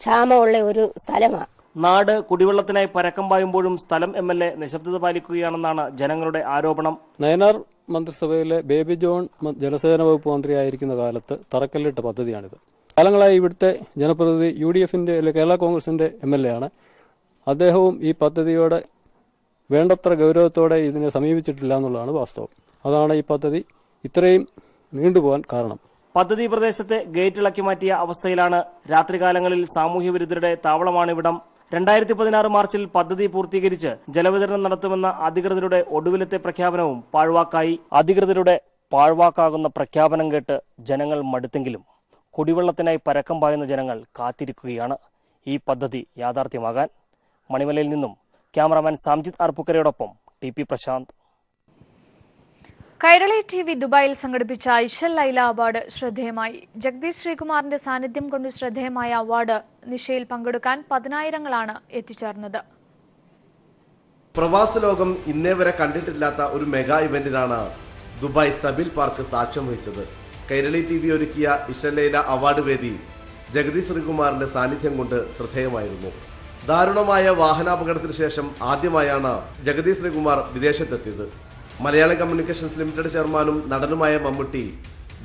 ക്ഷാമമുള്ള ഒരു സ്ഥലമാണ്. നാട് കുടിവെള്ളത്തിനായി പരക്കം പായുമ്പോഴും സ്ഥലം MLA നിശബ്ദത പാലിക്കുകയാണെന്നാണ് ജനങ്ങളുടെ ആരോപണം. നയനാർ മന്ത്രിസഭയിലെ ബേബി ജോൺ ജലസേചന വകുപ്പ് മന്ത്രിയായിരിക്കുന്ന കാലത്ത് തറക്കല്ലിട്ട പദ്ധതിയാണിത്. കാലങ്ങളായി ഇവിടുത്തെ ജനപ്രതിനിധി UDFന്റെ കേരള കോൺഗ്രസിന്റെ MLA ആണ്. അദ്ദേഹവും ഈ പദ്ധതിയോടെ വേണ്ടത്ര ഗൗരവത്തോടെ ഇതിനെ സമീപിച്ചിട്ടില്ല എന്നുള്ളതാണ് വാസ്തവം. അതാണ് ഈ പദ്ധതി ഇത്രയും നീണ്ടുപോകാൻ കാരണം. പദ്ധതി പ്രദേശത്തെ ഗേറ്റ് ഇളക്കി മാറ്റിയ അവസ്ഥയിലാണ്. രാത്രികാലങ്ങളിൽ സാമൂഹ്യ വിരുദ്ധരുടെ താവളമാണിവിടം. 2016 മാർച്ചിൽ പദ്ധതി പൂർത്തീകരിച്ച് ജലവിതരണം നടത്തുമെന്ന അധികൃതരുടെ ഒടുവിലത്തെ പ്രഖ്യാപനവും പാഴ്വാക്കായി. അധികൃതരുടെ പാഴ്വാക്കാകുന്ന പ്രഖ്യാപനം കേട്ട് ജനങ്ങൾ മടുത്തെങ്കിലും കുടിവെള്ളത്തിനായി പരക്കം പായുന്ന ജനങ്ങൾ കാത്തിരിക്കുകയാണ് ഈ പദ്ധതി യാഥാർത്ഥ്യമാകാൻ. മണിമലയിൽ നിന്നും ക്യാമറാമാൻ സാംജിത് അർപ്പുക്കരയോടൊപ്പം TP പ്രശാന്ത്. കൈരളി TV ദുബായിൽ സംഘടിപ്പിച്ച ഇശൽ ലൈല അവാർഡ് ശ്രദ്ധേയമായി. ജഗദീഷ് ശ്രീകുമാറിന്റെ സാന്നിധ്യം കൊണ്ട് ശ്രദ്ധേയമായ അവാർഡ് നിശയിൽ പങ്കെടുക്കാൻ 10,000-ങ്ങളാണ് എത്തിച്ചേർന്നത്. പ്രവാസ ലോകം ഇന്നേ വരെ കണ്ടിട്ടില്ലാത്ത ഒരു മെഗാ ഇവന്റിനാണ് ദുബായ് സബിൽ പാർക്ക് സാക്ഷ്യം വഹിച്ചത്. കൈരളി TV ഒരുക്കിയ ഇശൽ ലൈല അവാർഡ് വേദി ജഗദീഷ് ശ്രീകുമാറിന്റെ സാന്നിധ്യം കൊണ്ട് ശ്രദ്ധേയമായിരുന്നു. ദാരുണമായ വാഹനാപകടത്തിന് ശേഷം ആദ്യമായാണ് ജഗദീഷ് ശ്രീകുമാർ വിദേശത്തെത്തിയത്. മലയാളം കമ്മ്യൂണിക്കേഷൻസ് ലിമിറ്റഡ് ചെയർമാനും നടനുമായ മമ്മൂട്ടി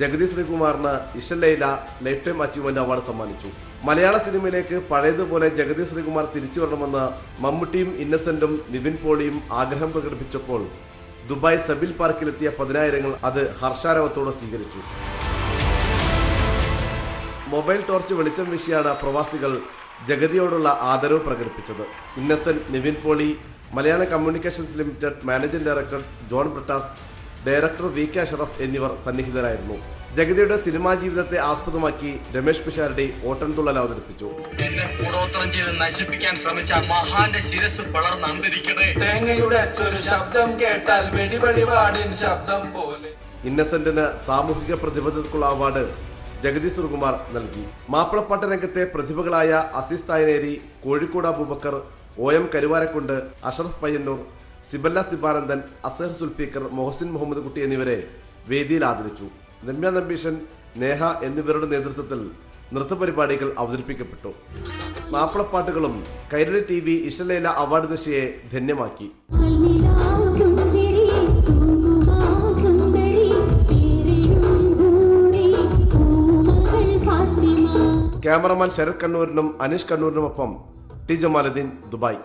ജഗദീഷ് ശ്രീകുമാറിന് Ishal Laila lifetime achievement award സമ്മാനിച്ചു. മലയാള സിനിമയിലേക്ക് പഴയതുപോലെ ജഗദീഷ് ശ്രീകുമാർ തിരിച്ചു വരണമെന്ന് മമ്മൂട്ടിയും ഇന്നസെന്റും നിവിൻ പോളിയും ആഗ്രഹം പ്രകടിപ്പിച്ചപ്പോൾ ദുബായ് സബിൽ പാർക്കിലെത്തിയ 10,000-ങ്ങൾ അത് ഹർഷാരവത്തോടെ സ്വീകരിച്ചു. മൊബൈൽ ടോർച്ച് വെളിച്ചം വീശിയാണ് പ്രവാസികൾ ജഗതിയോടുള്ള ആദരവ് പ്രകടിപ്പിച്ചത്. Innocent, Nivin Pauly, Malayalam communications limited managing director John Brittas, director VK Ashraf എന്നിവർ സന്നിഹിതരായിരുന്നു. ജഗതിയുടെ സിനിമാ ജീവിതത്തെ ആസ്പദമാക്കി രമേശ് പിഷാരടി ഓട്ടൻതുള്ളൽ അവതരിപ്പിച്ചു. നശിപ്പിക്കാൻ ശ്രമിച്ച മഹാന്റെ ശിരസ് വളർന്നിരിക്കട്ടെ. തേങ്ങയുടെ ഒരു ശബ്ദം കേട്ടാൽ വെടിവെടിപാടിൻ ശബ്ദം പോലെ. ഇന്നസെന്റിന് സാമൂഹിക പ്രതിബദ്ധതയ്ക്കുള്ള അവാർഡ് ജഗദീഷ് ശ്രീകുമാർ നൽകി. മാപ്പിളപ്പാട്ട് രംഗത്തെ പ്രതിഭകളായ അസീസ് തായനേരി, കോഴിക്കോട് അബൂബക്കർ, OM കരുവാരക്കുണ്ട്, അഷറഫ് പയ്യന്നൂർ, സിബല്ല സിബാനന്ദൻ, അസഹർ സുൽഫീക്കർ, മൊഹസിൻ മുഹമ്മദ് കുട്ടി എന്നിവരെ വേദിയിൽ ആദരിച്ചു. രമ്യ നമ്പീഷൻ, നേഹ എന്നിവരുടെ നേതൃത്വത്തിൽ നൃത്തപരിപാടികൾ അവതരിപ്പിക്കപ്പെട്ടു. മാപ്പിളപ്പാട്ടുകളും കൈരളി TV ഇശൽ ലൈല അവാർഡ് നിശയെ ധന്യമാക്കി. ക്യാമറമാൻ ശരത് കണ്ണൂരിനും അനീഷ് കണ്ണൂരിനുമൊപ്പം T ജമാലുദ്ദീൻ, ദുബായ്.